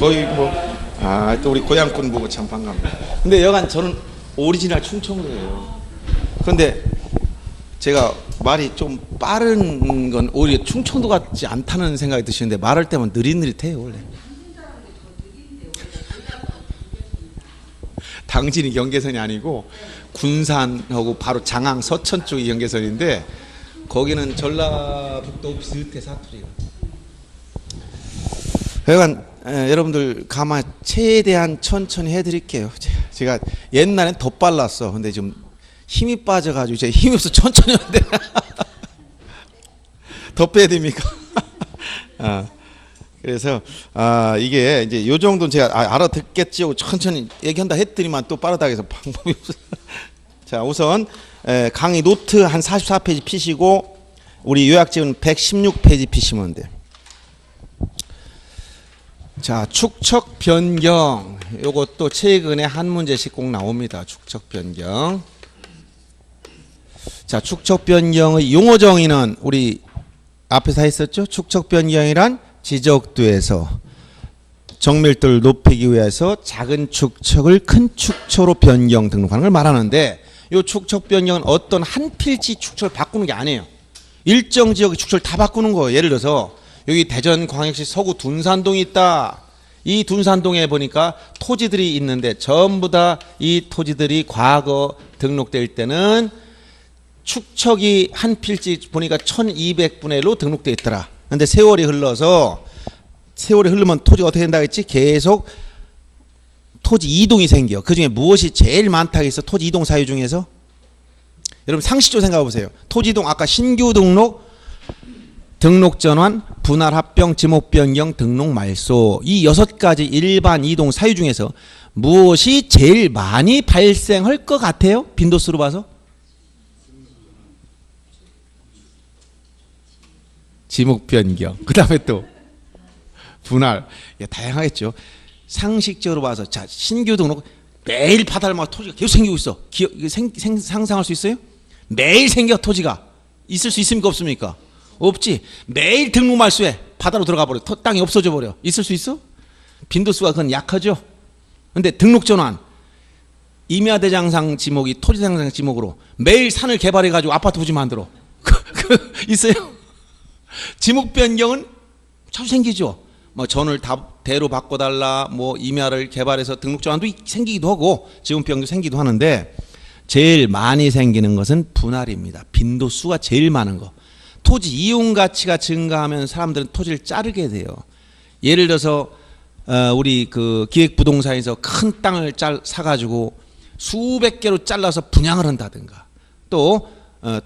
거의 뭐, 또 우리 고향꾼 보고 참 반갑네. 근데 여간 저는 오리지널 충청도예요. 그런데 제가 말이 좀 빠른 건 오히려 충청도 같지 않다는 생각이 드시는데 말할 때만 느릿느릿해요, 원래. 당진이 경계선이 아니고 군산하고 바로 장항 서천 쪽이 경계선인데 거기는 전라북도 비슷해 사투리가. 여간 여러분들 가만 최대한 천천히 해드릴게요. 제가 옛날엔 더 빨랐어. 근데 좀 힘이 빠져가지고 이제 힘이 없어 천천히 하는데 더 빼야 됩니까? 그래서 이게 이제 요 정도는 제가 알아듣겠지 하고 천천히 얘기한다 했더니만 또 빠르다 해서 방법이 없어요. 자, 우선 강의 노트 한 44페이지 피시고 우리 요약집은 116페이지 피시면 돼요. 자, 축척 변경. 요것도 최근에 한 문제씩 꼭 나옵니다. 축척 변경. 자, 축척 변경의 용어 정의는 우리 앞에서 했었죠. 축척 변경이란 지적도에서 정밀도를 높이기 위해서 작은 축척을 큰 축처로 변경 등록하는 걸 말하는데 이 축척 변경은 어떤 한 필지 축척을 바꾸는 게 아니에요. 일정 지역의 축척을 다 바꾸는 거예요. 예를 들어서 여기 대전광역시 서구 둔산동이 있다. 이 둔산동에 보니까 토지들이 있는데 전부 다 이 토지들이 과거 등록될 때는 축척이 한 필지 보니까 1200분의 1로 등록되어 있더라. 근데 세월이 흐르면 토지가 어떻게 된다 했지? 계속 토지 이동이 생겨. 그 중에 무엇이 제일 많다 했어? 토지 이동 사유 중에서? 여러분 상식적으로 생각해 보세요. 토지 이동 아까 신규 등록 전환, 분할 합병, 지목 변경, 등록 말소 이 6가지 일반 이동 사유 중에서 무엇이 제일 많이 발생할 것 같아요? 빈도수로 봐서? 지목 변경. 그 다음에 또 분할. 다양하겠죠. 상식적으로 봐서 자 신규 등록 매일 바다를 토지가 계속 생기고 있어. 상상할 수 있어요? 매일 생겨 토지가. 있을 수 있습니까? 없습니까? 없지. 매일 등록 말소해. 바다로 들어가 버려. 땅이 없어져 버려. 있을 수 있어? 빈도수가 그건 약하죠. 근데 등록 전환. 임야대장상 지목이 토지대장상 지목으로 매일 산을 개발해 가지고 아파트 부지 만들어. 있어요? 지목 변경은 자주 생기죠. 뭐 전을 대로 바꿔달라, 뭐 임야를 개발해서 등록 전환도 생기기도 하고 지목 변경도 생기기도 하는데 제일 많이 생기는 것은 분할입니다. 빈도수가 제일 많은 거. 토지 이용 가치가 증가하면 사람들은 토지를 자르게 돼요. 예를 들어서 우리 그 기획부동산에서 큰 땅을 사가지고 수백 개로 잘라서 분양을 한다든가 또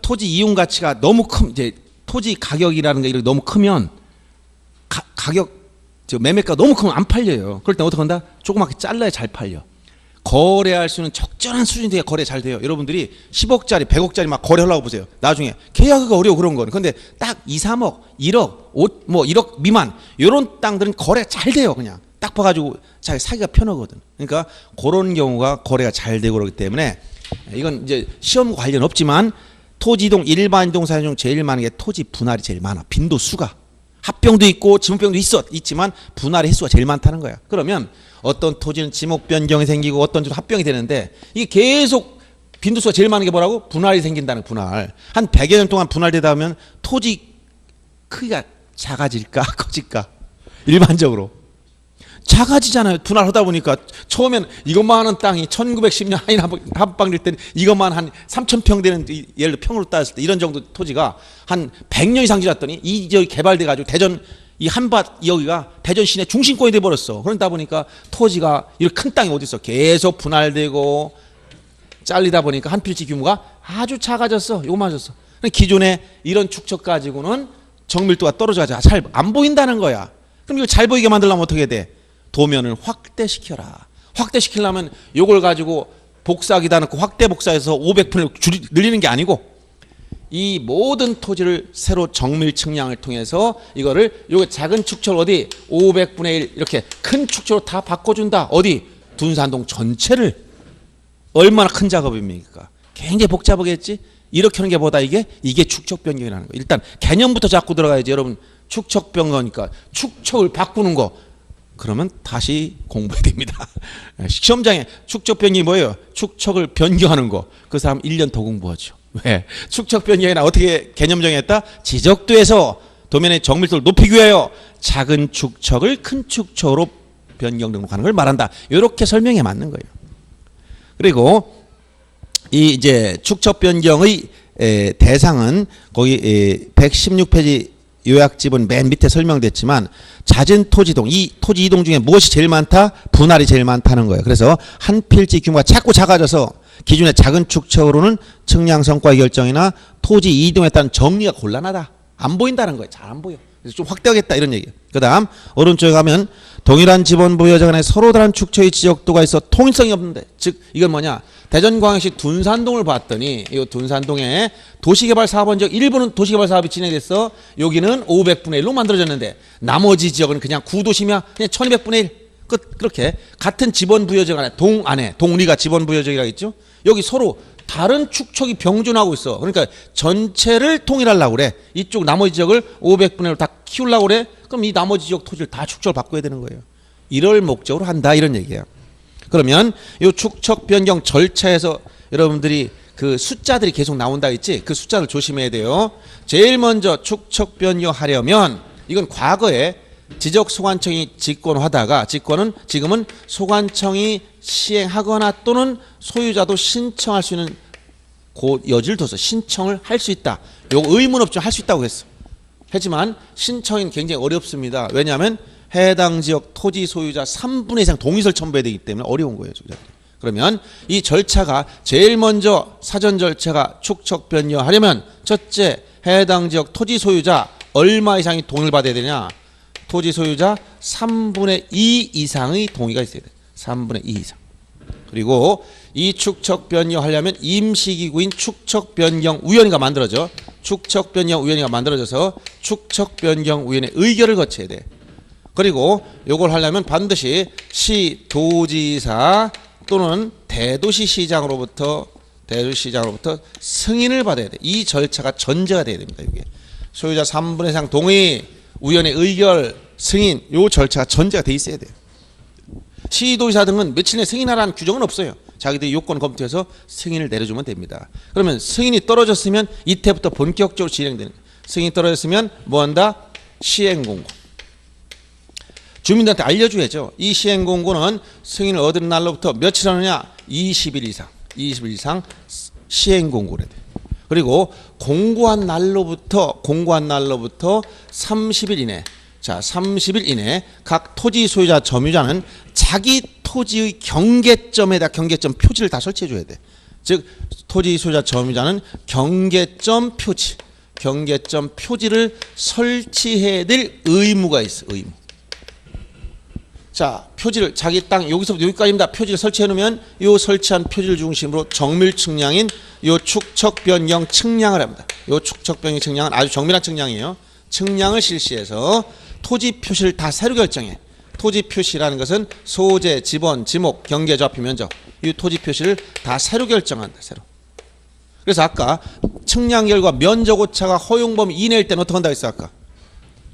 토지 이용 가치가 너무 이제 토지 가격이라는 게 너무 크면 가격 매매가 너무 크면 안 팔려요. 그럴 때 어떻게 한다? 조그맣게 잘라야 잘 팔려. 거래할 수 있는 적절한 수준이 돼야 거래 잘 돼요. 여러분들이 10억짜리 100억짜리 막 거래하려고 보세요. 나중에 계약하기가 어려워 그런 거는. 근데 딱 2, 3억 1억 뭐 1억 미만 이런 땅들은 거래 잘 돼요. 그냥 딱 봐가지고 자기 사기가 편하거든. 그러니까 그런 경우가 거래가 잘 되고 그러기 때문에 이건 이제 시험과 관련 없지만 토지이동 일반 이동 사유 중 제일 많은 게 토지 분할이 제일 많아. 빈도수가 합병도 있고 지목병도 있지만 분할의 횟수가 제일 많다는 거야. 그러면 어떤 토지는 지목 변경이 생기고 어떤 토지는 합병이 되는데 이게 계속 빈도수가 제일 많은 게 뭐라고? 분할이 생긴다는 분할. 한 100여 년 동안 분할되다 보면 토지 크기가 작아질까 커질까? 일반적으로 작아지잖아요. 분할하다 보니까 처음엔 이것만 하는 땅이 1910년 한인 합방될 때는 이것만 한 3,000평 되는 예를 들어 평으로 따졌을 때 이런 정도 토지가 한 100년 이상 지났더니 이 지역이 개발돼 가지고 대전 이 한밭 여기가 대전 시내 중심권이 돼 버렸어. 그러다 보니까 토지가 이렇게 큰 땅이 어디 있어? 계속 분할되고 잘리다 보니까 한 필지 규모가 아주 작아졌어. 요만해졌어. 기존에 이런 축척 가지고는 정밀도가 떨어져가지고 잘 안 보인다는 거야. 그럼 이거 잘 보이게 만들려면 어떻게 돼? 도면을 확대시켜라. 확대시키려면 이걸 가지고 복사하기다 놓고 확대 복사해서 500분을 늘리는 게 아니고 이 모든 토지를 새로 정밀 측량을 통해서 이거를 요게 작은 축척을 어디 500분의 1 이렇게 큰 축척으로 다 바꿔준다. 어디? 둔산동 전체를. 얼마나 큰 작업입니까? 굉장히 복잡하겠지? 이렇게 하는 게 보다 이게 축척 변경이라는 거예요. 일단 개념부터 잡고 들어가야지. 여러분 축척 변경이니까 축척을 바꾸는 거 그러면 다시 공부해야 됩니다. 시험장에 축척 변경이 뭐예요? 축척을 변경하는 거. 그 사람 1년 더 공부하죠. 왜? 축척 변경이나 어떻게 개념 정했다? 지적도에서 도면의 정밀도를 높이기 위하여 작은 축척을 큰 축척으로 변경 등록하는 걸 말한다. 이렇게 설명에 맞는 거예요. 그리고 이 이제 축척 변경의 대상은 거기 116페이지 요약집은 맨 밑에 설명됐지만 잦은 토지이동, 이 토지 이동 중에 무엇이 제일 많다? 분할이 제일 많다는 거예요. 그래서 한 필지 규모가 자꾸 작아져서 기존의 작은 축척으로는 측량 성과의 결정이나 토지 이동에 따른 정리가 곤란하다. 안 보인다는 거예요. 잘 안 보여. 그래서 좀 확대하겠다 이런 얘기예요. 그 다음 오른쪽에 가면 동일한 지번 부여자 간에 서로 다른 축척의 지적도가 있어 통일성이 없는데, 즉 이건 뭐냐, 대전광역시 둔산동을 봤더니 이 둔산동에 도시개발 사업은 일부는 도시개발 사업이 진행됐어. 여기는 500분의 1로 만들어졌는데 나머지 지역은 그냥 구도시면 그냥 1200분의 1 끝. 그렇게 같은 지번 부여적 안에 동 우리가 지번 부여적이라고 했죠. 여기 서로 다른 축척이 병존하고 있어. 그러니까 전체를 통일하려고 그래. 이쪽 나머지 지역을 500분의 1로 다 키우려고 그래. 그럼 이 나머지 지역 토지를 다 축척을 바꿔야 되는 거예요. 이럴 목적으로 한다 이런 얘기야. 그러면 이 축척 변경 절차에서 여러분들이 그 숫자들이 계속 나온다 했지? 그 숫자를 조심해야 돼요. 제일 먼저 축척 변경하려면 이건 과거에 지적소관청이 직권하다가 직권은 지금은 소관청이 시행하거나 또는 소유자도 신청할 수 있는 그 여지를 둬서 신청을 할 수 있다. 요거 의문 없이 할 수 있다고 했어. 하지만 신청은 굉장히 어렵습니다. 왜냐하면 해당 지역 토지 소유자 3분의 이상 동의서를 첨부해야 되기 때문에 어려운 거예요. 그러면 이 절차가 제일 먼저 사전 절차가 축척 변경하려면 첫째, 해당 지역 토지 소유자 얼마 이상이 동의를 받아야 되냐? 토지 소유자 3분의 2 이상의 동의가 있어야 돼. 3분의 2 이상. 그리고 이 축척 변경하려면 임시기구인 축척변경위원회가 만들어져. 축척변경위원회가 만들어져서 축척변경위원회 의결을 거쳐야 돼. 그리고 이걸 하려면 반드시 시도지사 또는 대도시시장으로부터 승인을 받아야 돼. 이 절차가 전제가 돼야 됩니다. 이게 소유자 3분의 1 이상 동의, 위원회 의결, 승인, 요 절차가 전제가 돼 있어야 돼요. 시도지사 등은 며칠 내에 승인하라는 규정은 없어요. 자기들이 요건 검토해서 승인을 내려주면 됩니다. 그러면 승인이 떨어졌으면 이때부터 본격적으로 진행되는 거예요. 승인이 떨어졌으면 뭐한다? 시행공고. 주민들한테 알려줘야죠. 이 시행공고는 승인을 얻은 날로부터 며칠 하느냐? 20일 이상 시행공고를 해야 돼요. 그리고 공고한 날로부터 30일 이내, 자 30일 이내 각 토지 소유자 점유자는 자기 토지의 경계점에다 경계점 표지를 다 설치해 줘야 돼. 즉 토지 소유자 점유자는 경계점 표지를 설치해야 될 의무가 있어. 의무. 자, 표지를 자기 땅 여기서부터 여기까지입니다. 표지를 설치해 놓으면 요 설치한 표지를 중심으로 정밀 측량인 요 축척 변경 측량을 합니다. 요 축척 변경 측량은 아주 정밀한 측량이에요. 측량을 실시해서 토지 표시를 다 새로 결정해. 토지 표시라는 것은 소재, 지번, 지목, 경계, 좌표, 면적. 이 토지 표시를 다 새로 결정한다. 새로. 그래서 아까 측량 결과 면적 오차가 허용 범위 이내일 때는 어떻게 한다고 했어? 아까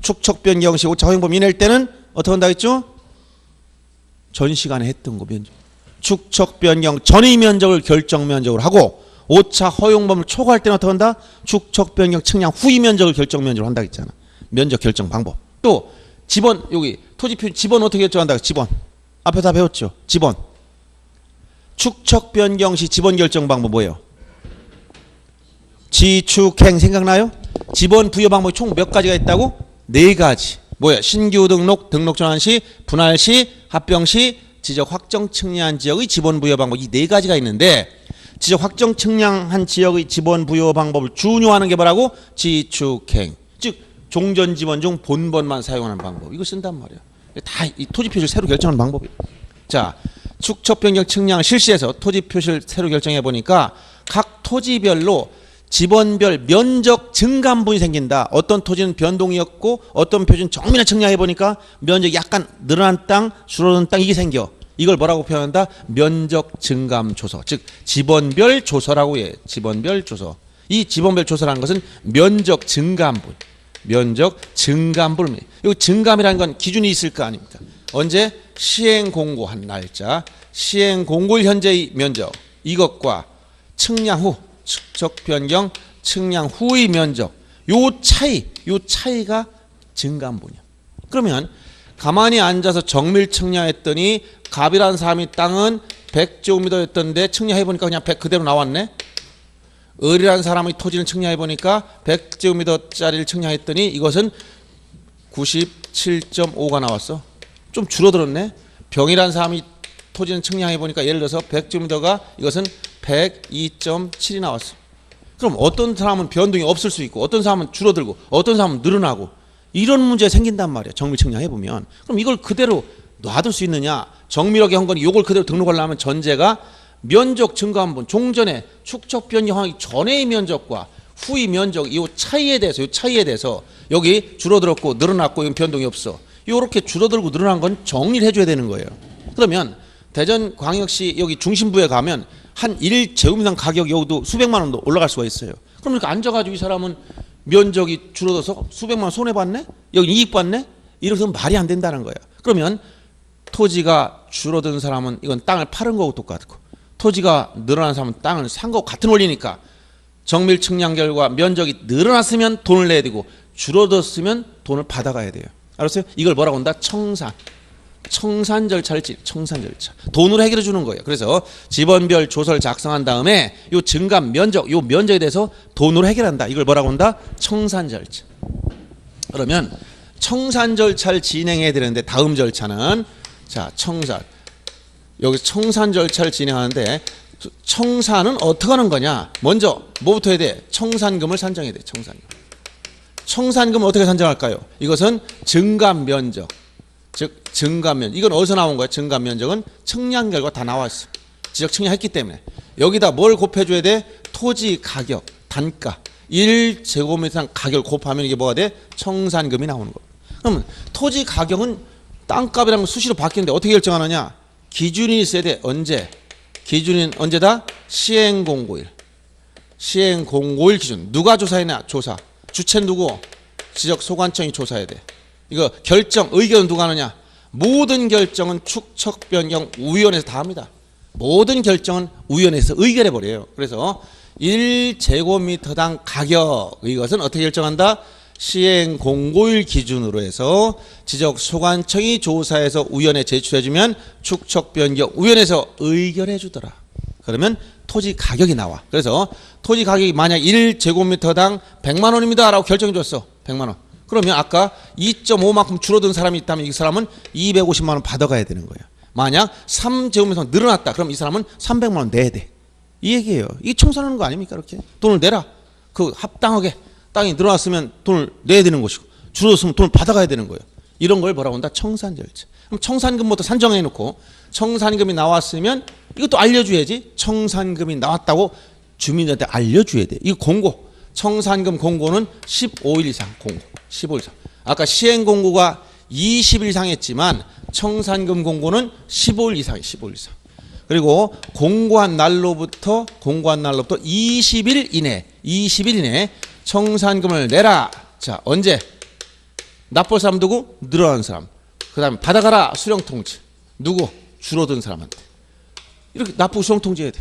축척 변경 시 오차 허용 범위 이내일 때는 어떻게 한다고 했죠? 전 시간에 했던 거 면적. 축척 변경 전의 면적을 결정 면적으로 하고 오차 허용 범위를 초과할 때는 어떻게 한다? 축척 변경 측량 후의 면적을 결정 면적으로 한다고 했잖아. 면적 결정 방법. 또 지번 여기 토지 표시 지번 어떻게 결정한다고? 지번. 앞에 다 배웠죠. 지번. 축척 변경 시 지번 결정 방법 뭐예요? 지축행 생각나요? 지번 부여 방법이 총 몇 가지가 있다고? 4가지. 뭐야? 신규 등록 전환 시, 분할 시, 합병 시, 지적 확정 측량한 지역의 지번 부여 방법 이 4가지가 있는데 지적 확정 측량한 지역의 지번 부여 방법을 준용하는 게 뭐라고? 지축행. 즉 종전 지번 중 본번만 사용하는 방법. 이거 쓴단 말이야. 다 이 토지 표시를 새로 결정하는 방법이에요. 자, 축척 변경 측량을 실시해서 토지 표시를 새로 결정해 보니까 각 토지별로 지번별 면적 증감분이 생긴다. 어떤 토지는 변동이었고 어떤 표지는 정밀한 측량해 보니까 면적이 약간 늘어난 땅, 줄어든 땅 이게 생겨. 이걸 뭐라고 표현한다? 면적 증감 조서. 즉 지번별 조서라고 해. 지번별 조서. 이 지번별 조서라는 것은 면적 증감분. 면적 증감분. 이 증감이라는 건 기준이 있을 거 아닙니까? 언제? 시행 공고한 날짜, 시행 공고일 현재의 면적 이것과 측량 후, 축척 변경 측량 후의 면적 요 차이가 증가한분이야. 그러면 가만히 앉아서 정밀 측량했더니 갑이라는 사람이 땅은 100제곱미터였던데 측량해보니까 그냥 100 그대로 나왔네. 을이라는 사람의 토지를 측량해보니까 100제곱미터짜리를 측량했더니 이것은 97.5가 나왔어. 좀 줄어들었네. 병이라는 사람이 토지는 측량해보니까 예를 들어서 100제곱미터가 이것은 102.7이 나왔어. 그럼 어떤 사람은 변동이 없을 수 있고 어떤 사람은 줄어들고 어떤 사람은 늘어나고 이런 문제가 생긴단 말이야. 정밀 측량해보면. 그럼 이걸 그대로 놔둘 수 있느냐. 정밀하게 한 거니 이걸 그대로 등록하려면 전제가 면적 증가한 분 종전에 축척 변경하기 전의 면적과 후의 면적 이 차이에 대해서 여기 줄어들었고 늘어났고 이건 변동이 없어. 이렇게 줄어들고 늘어난 건 정리를 해줘야 되는 거예요. 그러면 대전광역시 여기 중심부에 가면 한 1제곱미터 가격 여기도 수백만 원도 올라갈 수가 있어요. 그럼 이렇게 앉아가지고 이 사람은 면적이 줄어들어서 수백만 원 손해봤네? 여기 이익 봤네? 이렇게 하면 말이 안 된다는 거야. 그러면 토지가 줄어든 사람은 이건 땅을 파는 거하고 똑같고 토지가 늘어난 사람은 땅을 산 거하고 같은 원리니까 정밀 측량 결과 면적이 늘어났으면 돈을 내야 되고 줄어들었으면 돈을 받아가야 돼요. 알았어요? 이걸 뭐라고 한다? 청산 절차를 청산 절차. 돈으로 해결해 주는 거예요. 그래서 지번별 조서를 작성한 다음에 요 증감 면적, 요 면적에 대해서 돈으로 해결한다. 이걸 뭐라고 한다? 청산 절차. 그러면 청산 절차를 진행해야 되는데 다음 절차는 자, 청산. 여기 청산 절차를 진행하는데 청산은 어떻게 하는 거냐? 먼저 뭐부터 해야 돼? 청산금을 산정해야 돼. 청산금 어떻게 산정할까요? 이것은 증감 면적. 즉 증감면 이건 어디서 나온 거야? 증감면적은 측량 결과 다 나왔어. 지적 측량했기 때문에 여기다 뭘 곱해줘야 돼? 토지 가격 단가 1제곱미터 가격을 곱하면 이게 뭐가 돼? 청산금이 나오는 거. 그러면 토지 가격은 땅값이라는 건 수시로 바뀌는데 어떻게 결정하느냐? 기준이 있어야 돼. 언제? 기준은 언제다? 시행공고일 기준. 누가 조사했냐? 조사. 주체는 누구? 지적소관청이 조사해야 돼. 이거 결정, 의견은 누가 하느냐? 모든 결정은 축척변경위원회에서 다 합니다. 모든 결정은 위원회에서 의결해버려요. 그래서 1제곱미터당 가격 이것은 어떻게 결정한다? 시행공고일 기준으로 해서 지적소관청이 조사해서 위원회에 제출해주면 축척변경위원회에서 의결해주더라. 그러면 토지 가격이 나와. 그래서 토지 가격이 만약 1제곱미터당 100만 원입니다 라고 결정해줬어. 100만 원. 그러면 아까 2.5만큼 줄어든 사람이 있다면 이 사람은 250만 원 받아가야 되는 거예요. 만약 3제곱미터 늘어났다. 그럼 이 사람은 300만 원 내야 돼. 이 얘기예요. 이 청산하는 거 아닙니까? 이렇게 돈을 내라. 그 합당하게 땅이 늘어났으면 돈을 내야 되는 것이고 줄어들었으면 돈을 받아가야 되는 거예요. 이런 걸 뭐라고 한다? 청산 절차. 그럼 청산금부터 산정해 놓고 청산금이 나왔으면 이것도 알려줘야지. 청산금이 나왔다고 주민들한테 알려줘야 돼. 이거 공고. 청산금 공고는 15일 이상 공고. 15일 이상. 아까 시행 공고가 20일 이상 했지만 청산금 공고는 15일 이상이에요. 15일 이상. 그리고 공고한 날로부터 20일 이내 청산금을 내라. 자, 언제? 납볼 사람 누구? 늘어난 사람. 그 다음에 받아가라. 수령통지. 누구? 줄어든 사람한테. 이렇게 납부 수령통지 해야 돼.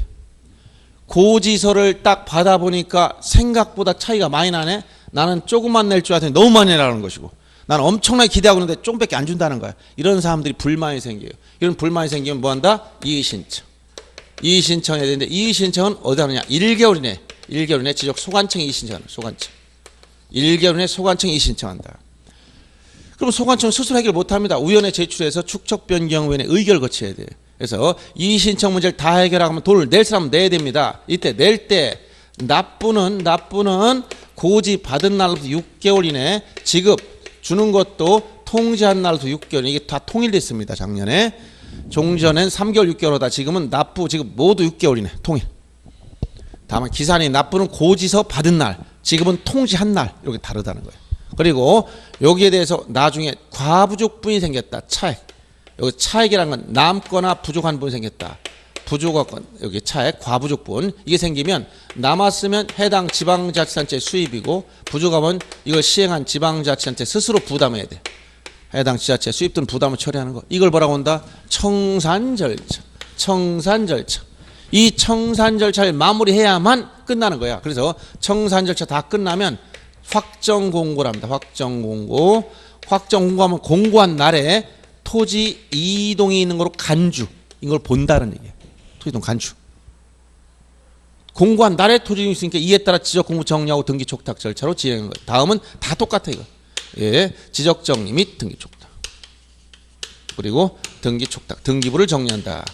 고지서를 딱 받아보니까 생각보다 차이가 많이 나네. 나는 조금만 낼 줄 알았더니 너무 많이 내라는 것이고 나는 엄청나게 기대하고 있는데 좀밖에 안 준다는 거야. 이런 사람들이 불만이 생겨요. 이런 불만이 생기면 뭐한다? 이의신청. 이의신청해야 되는데 이의신청은 어디다 하느냐? 1개월 이내 지적소관청이 이의신청하는 소관청. 1개월 이내 소관청이 이의신청한다. 그럼 소관청은 스스로 해결 못합니다. 위원회 제출해서 축척변경위원회 의결을 거쳐야 돼요. 그래서 이의신청 문제를 다 해결하면 돈을 낼 사람은 내야 됩니다. 이때 낼 때 납부는 고지 받은 날로부터 6개월 이내 지급 주는 것도 통지한 날로부터 6개월 이게 다 통일됐습니다. 작년에 종전엔 3개월 6개월 하다 지금은 납부 지금 모두 6개월 이내 통일. 다만 기산이 납부는 고지서 받은 날 지금은 통지한 날 이렇게 다르다는 거예요. 그리고 여기에 대해서 나중에 과부족분이 생겼다. 차액. 여기 차액이라는 건 남거나 부족한 분이 생겼다. 부족한 여기 차액 과부족분 이게 생기면 남았으면 해당 지방자치단체 수입이고 부족하면 이걸 시행한 지방자치단체 스스로 부담해야 돼. 해당 지자체 수입 등 부담을 처리하는 거. 이걸 뭐라고 한다? 청산 절차. 청산 절차. 이 청산 절차를 마무리해야만 끝나는 거야. 그래서 청산 절차 다 끝나면 확정 공고를 합니다. 확정 공고. 확정 공고하면 공고한 날에 토지 이동이 있는 거로 간주. 이걸 본다는 얘기예요. 토지 이동 간주. 공고한 날에 토지 이동이 있으니까 이에 따라 지적 공고 정리하고 등기 촉탁 절차로 진행하는 거예요. 다음은 다 똑같아 이거. 예, 지적 정리 및 등기 촉탁. 그리고 등기 촉탁, 등기부를 정리한다.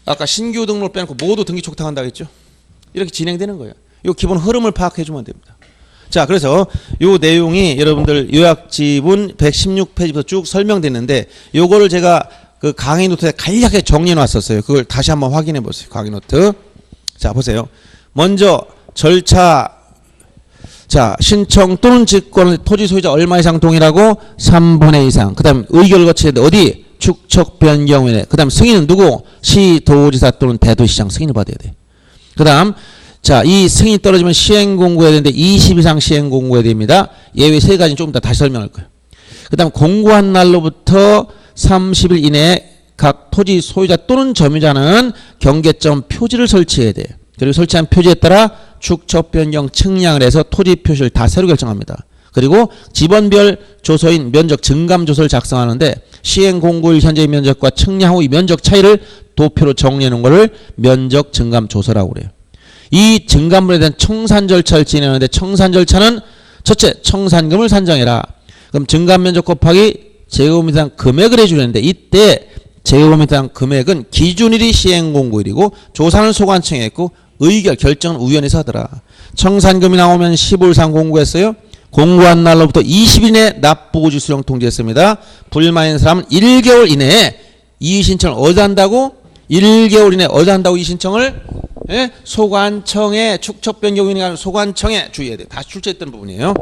아까 신규 등록을 빼놓고 모두 등기 촉탁한다 했죠. 이렇게 진행되는 거예요. 이 기본 흐름을 파악해 주면 됩니다. 자, 그래서 이 내용이 여러분들 요약 지문 116페이지부터 쭉 설명됐는데 요거를 제가 그 강의 노트에 간략하게 정리해 놨었어요. 그걸 다시 한번 확인해 보세요. 강의 노트. 자, 보세요. 먼저 절차. 자, 신청 또는 직권 토지 소유자 얼마 이상 동의라고 3분의 이상. 그다음 의결을 거쳐야 돼. 어디? 축척 변경위원회. 그다음 승인은 누구? 시도지사 또는 대도시장 승인을 받아야 돼. 그다음 자, 이 승인이 떨어지면 시행 공고해야 되는데 20 이상 시행 공고해야 됩니다. 예외 세 가지는 조금 이따 다시 설명할 거예요. 그다음 공고한 날로부터 30일 이내에 각 토지 소유자 또는 점유자는 경계점 표지를 설치해야 돼. 그리고 설치한 표지에 따라 축척 변경 측량을 해서 토지 표시를 다 새로 결정합니다. 그리고 지번별 조서인 면적 증감 조서를 작성하는데 시행 공고일 현재의 면적과 측량 후 이 면적 차이를 도표로 정리해 놓은 것을 면적 증감 조서라고 그래요. 이 증감물에 대한 청산 절차를 진행하는데 청산 절차는 첫째 청산금을 산정해라. 그럼 증감 면적 곱하기 제곱미터당 금액을 해주는데 이때 제곱미터당 금액은 기준일이 시행 공고일이고 조사는 소관청에 했고 의결 결정은 우연에서 하더라. 청산금이 나오면 15일 이상 공고했어요. 공고한 날로부터 20일 내에 납부고지 수령 통지했습니다. 불만인 사람은 1개월 이내에 이의 신청을 어디다 한다고? 1개월 이내에 어디다 한다고 이 신청을? 예? 소관청에 축척 변경인이 가는 소관청에 주의해야 돼. 다시 출제했던 부분이에요.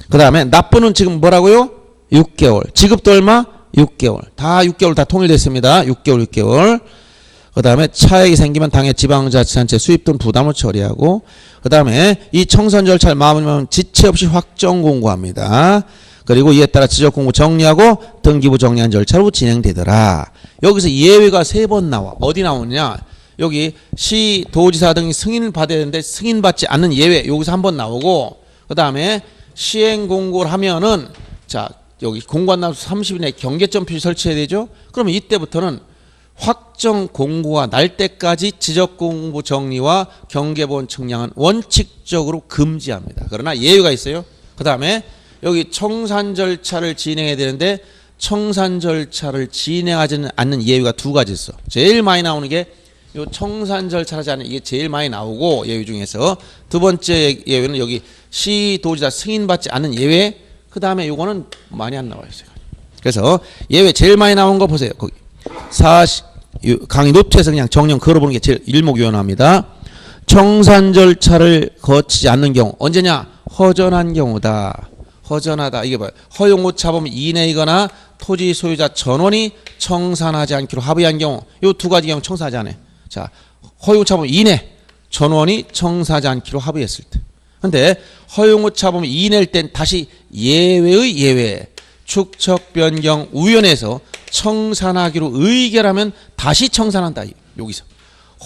그 다음에 납부는 지금 뭐라고요? 6개월. 지급도 얼마? 6개월. 다 6개월 다 통일됐습니다. 6개월. 그 다음에 차액이 생기면 당해 지방자치단체 수입 등 부담을 처리하고 그 다음에 이 청산 절차를 마무리하면 지체 없이 확정 공고합니다. 그리고 이에 따라 지적 공고 정리하고 등기부 정리한 절차로 진행되더라. 여기서 예외가 3번 나와. 어디 나오느냐? 여기 시, 도지사 등이 승인을 받아야 되는데 승인받지 않는 예외 여기서 한번 나오고 그 다음에 시행 공고를 하면은 자 여기 공고한 날 30일 내에 경계점 표시 설치해야 되죠. 그러면 이때부터는 확정 공고가 날 때까지 지적 공고 정리와 경계본 측량은 원칙적으로 금지합니다. 그러나 예외가 있어요. 그 다음에 여기 청산 절차를 진행해야 되는데 청산 절차를 진행하지 않는 예외가 2가지 있어. 제일 많이 나오는 게 요 청산 절차를 하지 않는 이게 제일 많이 나오고 예외 중에서 두 번째 예외는 여기 시도지사 승인받지 않는 예외. 그 다음에 요거는 많이 안 나와요. 그래서 예외 제일 많이 나온 거 보세요. 거기 강의 노트에서 그냥 정령 걸어보는 게 제일 일목요연합니다. 청산 절차를 거치지 않는 경우 언제냐? 허전한 경우다. 허전하다. 이게 뭐야? 허용오차범위 이내이거나 토지 소유자 전원이 청산하지 않기로 합의한 경우 요 2가지 경우 청산하지 않아요. 자, 허용오차범위 이내 전원이 청산하지 않기로 합의했을 때. 근데 허용오차범위 이내일 땐 다시 예외의 예외 축척 변경 우연에서 청산하기로 의결하면 다시 청산한다. 여기서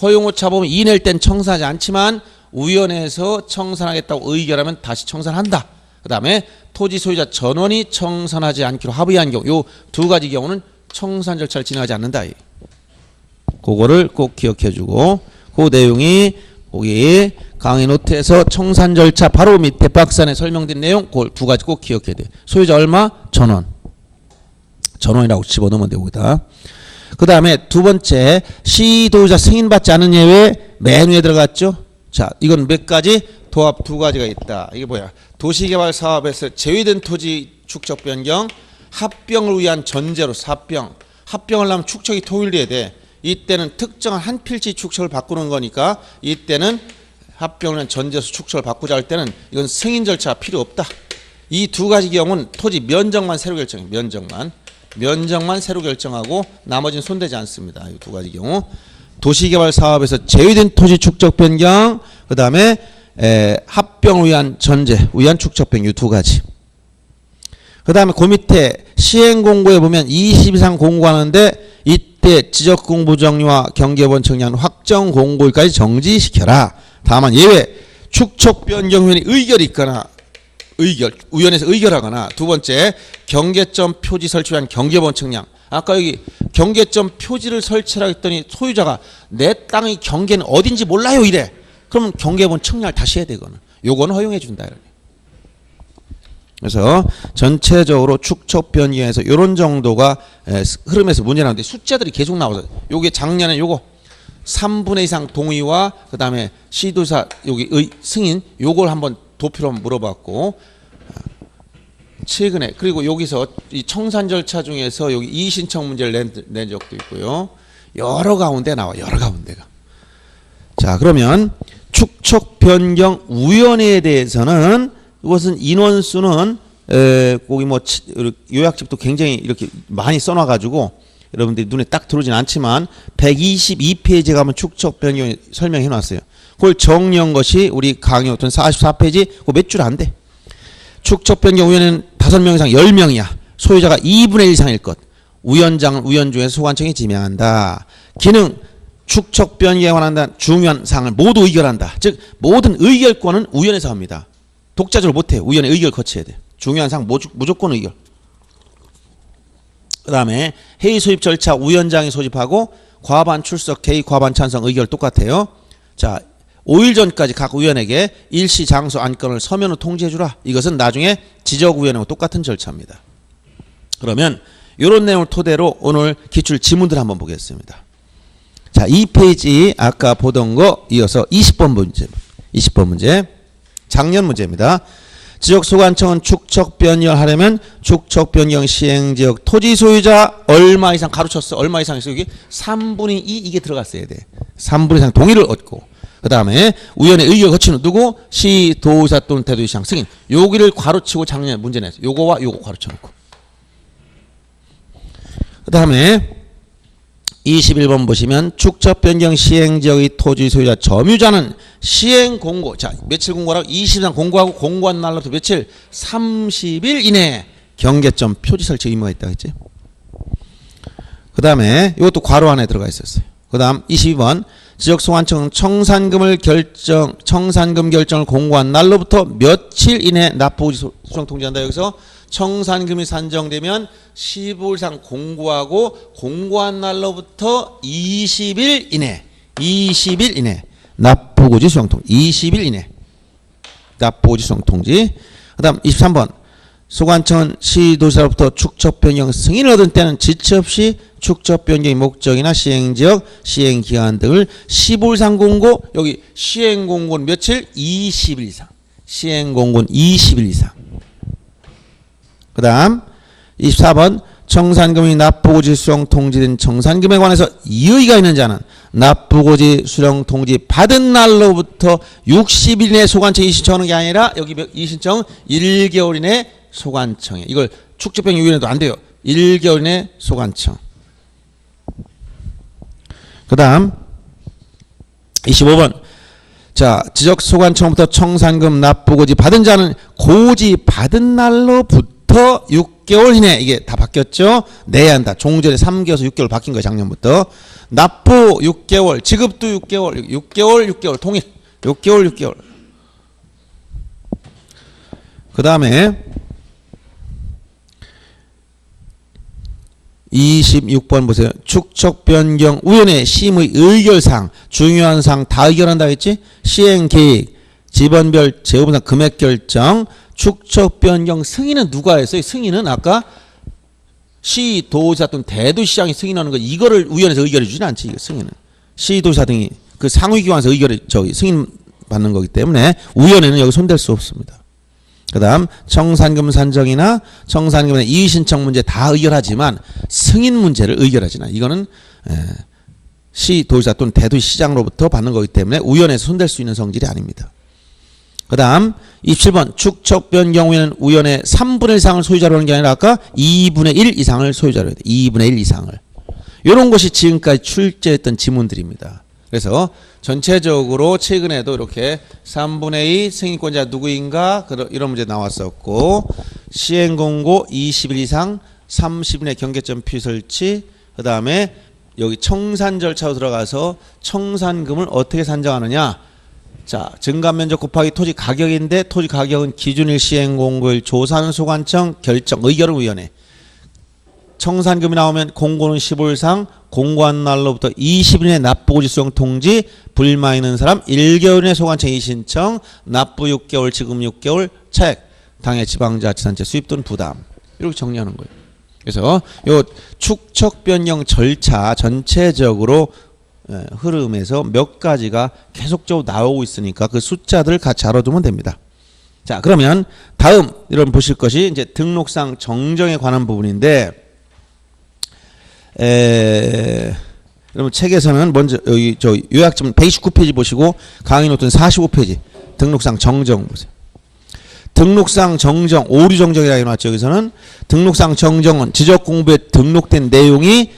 허용오차범위 이내일 땐 청산하지 않지만 우연에서 청산하겠다고 의결하면 다시 청산한다. 그 다음에 토지 소유자 전원이 청산하지 않기로 합의한 경우 요 2가지 경우는 청산 절차를 진행하지 않는다. 그거를 꼭 기억해주고 그 내용이 거기 강의 노트에서 청산 절차 바로 밑에 박스 안에 설명된 내용 그걸 2가지 꼭 기억해야 돼. 소유자 얼마? 전원. 전원이라고 집어넣으면 되고 거기다. 그 다음에 2번째 시도지사 승인받지 않은 예외 맨 위에 들어갔죠. 자, 이건 몇 가지? 도합 2가지가 있다. 이게 뭐야? 도시개발 사업에서 제외된 토지 축척 변경 합병을 위한 전제로 합병을 하면 축척이 통일돼야 돼. 이때는 특정한 한 필지 축척을 바꾸는 거니까 이때는 합병을 위한 전제에서 축척을 바꾸자 할 때는 이건 승인 절차가 필요 없다. 이 2가지 경우는 토지 면적만 새로 결정해요. 면적만 새로 결정하고 나머지는 손대지 않습니다. 이 2가지 경우 도시개발 사업에서 제외된 토지 축척 변경 그 다음에 합병을 위한 전제 위한 축척 변경 이 2가지. 그 다음에 그 밑에 시행공고에 보면 20 이상 공고하는데 이때 지적공부 정리와 경계본 청량 확정 공고일까지 정지시켜라. 다만 예외 축척 변경위원회 의결이 있거나 위원회에서 의결하거나 두 번째 경계점 표지 설치 위한 경계본 청량. 아까 여기 경계점 표지를 설치하라 했더니 소유자가 내 땅의 경계는 어딘지 몰라요 이래. 그러면 경계본 청량을 다시 해야 되거든. 요거는 허용해 준다. 그래서 전체적으로 축척 변경에서 이런 정도가 흐름에서 문제 나오는데 숫자들이 계속 나와서 요게 작년에 요거 3분의 이상 동의와 그 다음에 시도사 여기 승인 요걸 한번 도표로 한번 물어봤고 최근에 그리고 여기서 이 청산 절차 중에서 여기 이의신청 문제를 낸 적도 있고요. 여러 가운데 나와 여러 가운데가. 자 그러면 축척 변경 위원회에 대해서는 이것은 인원수는 거기 뭐 요약집도 굉장히 이렇게 많이 써놔가지고 여러분들이 눈에 딱 들어오진 않지만 122페이지에 가면 축척 변경 설명해 놨어요. 그걸 정리한 것이 우리 강의 어떤 44페이지 그 몇 줄 안 돼. 축척 변경 위원회는 5명 이상 10명이야. 소유자가 2분의 1 이상일 것. 위원장은 위원 중에서 소관청이 지명한다. 기능 축척 변경에 관한 중요한 사항을 모두 의결한다. 즉 모든 의결권은 위원회에서 합니다. 독자적으로 못해. 위원회 의결 거쳐야 돼. 중요한 사항 무조건 의결. 그 다음에 회의 소집 절차 위원장이 소집하고 과반 출석 개의 과반 찬성 의결 똑같아요. 자 5일 전까지 각 위원에게 일시 장소 안건을 서면으로 통지해주라. 이것은 나중에 지적위원회와 똑같은 절차입니다. 그러면 이런 내용을 토대로 오늘 기출 지문들 한번 보겠습니다. 자, 이 페이지 아까 보던 거 이어서 20번 문제. 20번 문제. 작년 문제입니다. 지역소관청은 축척 변경하려면 축척 변경 시행지역 토지 소유자 얼마 이상 가로쳤어. 얼마 이상에서 여기 3분의 2 이게 들어갔어야 돼. 3분의 이상 동의를 얻고 그 다음에 위원회 의결 거치는 누구? 시, 도의사 또는 대도시장 승인. 여기를 괄호치고 작년에 문제 냈어. 요거와 요거 괄호쳐놓고. 그 다음에 21번 보시면 축척 변경 시행지역의 토지 소유자 점유자는 시행 공고. 자, 며칠 공고라고? 20일 공고하고 공고한 날로부터 며칠? 30일 이내에 경계점 표지 설치 의무가 있다 했지. 그 다음에 이것도 괄호 안에 들어가 있었어요. 그 다음 22번 지역소관청은 청산금 결정을 공고한 날로부터 며칠 이내 납부고지 수령 통지한다. 여기서 청산금이 산정되면 15일 이상 공고하고 공고한 날로부터 20일 이내 납부고지 수령 통지. 20일 이내 납부고지 수령 통지. 그 다음 23번 소관청은 시도지사로부터 축척 변경 승인을 얻은 때는 지체 없이 축척 변경의 목적이나 시행지역, 시행기한 등을 15일 이상 공고. 여기 시행공고는 며칠? 20일 이상. 시행공고는 20일 이상. 그 다음 24번 청산금이 납부고지 수령 통지된 청산금에 관해서 이의가 있는 자는 납부고지 수령 통지 받은 날로부터 60일 이내 소관청이 신청하는 게 아니라 여기 이 신청 1개월 이내 소관청에. 이걸 축척변경위원회도 안 돼요. 1개월 이내 소관청. 그 다음 25번 자 지적소관청부터 청산금 납부고지 받은 자는 고지 받은 날로부터 6개월 이내. 이게 다 바뀌었죠. 내야 한다. 종전에 3개월에서 6개월 바뀐 거예요. 작년부터. 납부 6개월 지급도 6개월 통일 6개월. 그 다음에 26번 보세요. 축척 변경 위원회 심의 의결사항 중요한 사항 다 의결한다 했지. 시행계획 지번별 재우분상 금액 결정 축척 변경 승인은 누가 했어요? 승인은 아까 시, 도지사 또는 대도시장이 승인하는 거. 이거를 위원회에서 의결해 주진 않지. 이거 승인은 시, 도지사 등이 그 상위기관에서 승인 받는 거기 때문에 위원회는 여기 손댈 수 없습니다. 그 다음 청산금 산정이나 청산금의 이의신청 문제 다 의결하지만 승인 문제를 의결하지나 이거는 시, 도지사 또는 대도시장으로부터 받는 거기 때문에 위원회에서 손댈 수 있는 성질이 아닙니다. 그 다음 27번 축척 변경위원회는 위원회 3분의 1 이상을 소유자로 하는 게 아니라 아까 2분의 1 이상을 소유자로 해야 돼. 2분의 1 이상을. 이런 것이 지금까지 출제했던 지문들입니다. 그래서 전체적으로 최근에도 이렇게 3분의 2 승인권자 누구인가 이런 문제 나왔었고 시행공고 20일 이상 30일의 경계점 표 설치 그 다음에 여기 청산 절차로 들어가서 청산금을 어떻게 산정하느냐. 자, 증가면적 곱하기 토지 가격인데 토지 가격은 기준일 시행공고일 조산소관청 결정 의결위원회. 청산금이 나오면 공고는 15일 이상 공고한 날로부터 20일 이내 납부 지수령 통지 불만 있는 사람 1개월 이내 소관청 이의신청 납부 6개월 지급 6개월 차액 당해 지방자치단체 수입 또는 부담 이렇게 정리하는 거예요. 그래서 요 축척 변경 절차 전체적으로 흐름에서 몇 가지가 계속적으로 나오고 있으니까 그 숫자들 같이 알아두면 됩니다. 자, 그러면 다음 이런 보실 것이 이제 등록상 정정에 관한 부분인데 여러분 책에서는 먼저 여기 저 요약점 129페이지 보시고 강의 노트는 45페이지 등록상 정정 보세요. 등록상 정정 오류 정정이라고 나왔죠. 여기서는 등록상 정정은 지적 공부에 등록된 내용이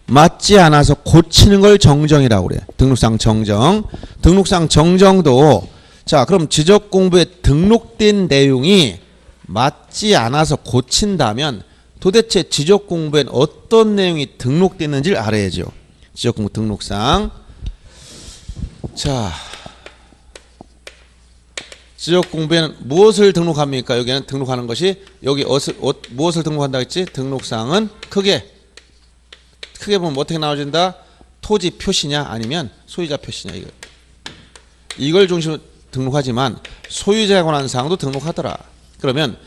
맞지 않아서 고치는 걸 정정이라고 그래요. 등록상 정정. 등록상 정정도 자, 그럼 지적 공부에 등록된 내용이 맞지 않아서 고친다면 도대체 지적 공부엔 어떤 내용이 등록됐는지를 알아야죠. 지적 공부 등록상. 자, 지적 공부에는 무엇을 등록합니까? 여기는 등록하는 것이 여기 무엇을 등록한다고 했지? 등록상은 크게 보면 어떻게 나와진다? 토지 표시냐 아니면 소유자 표시냐 이걸 중심으로 등록하지만 소유자에 관한 사항도 등록하더라. 그러면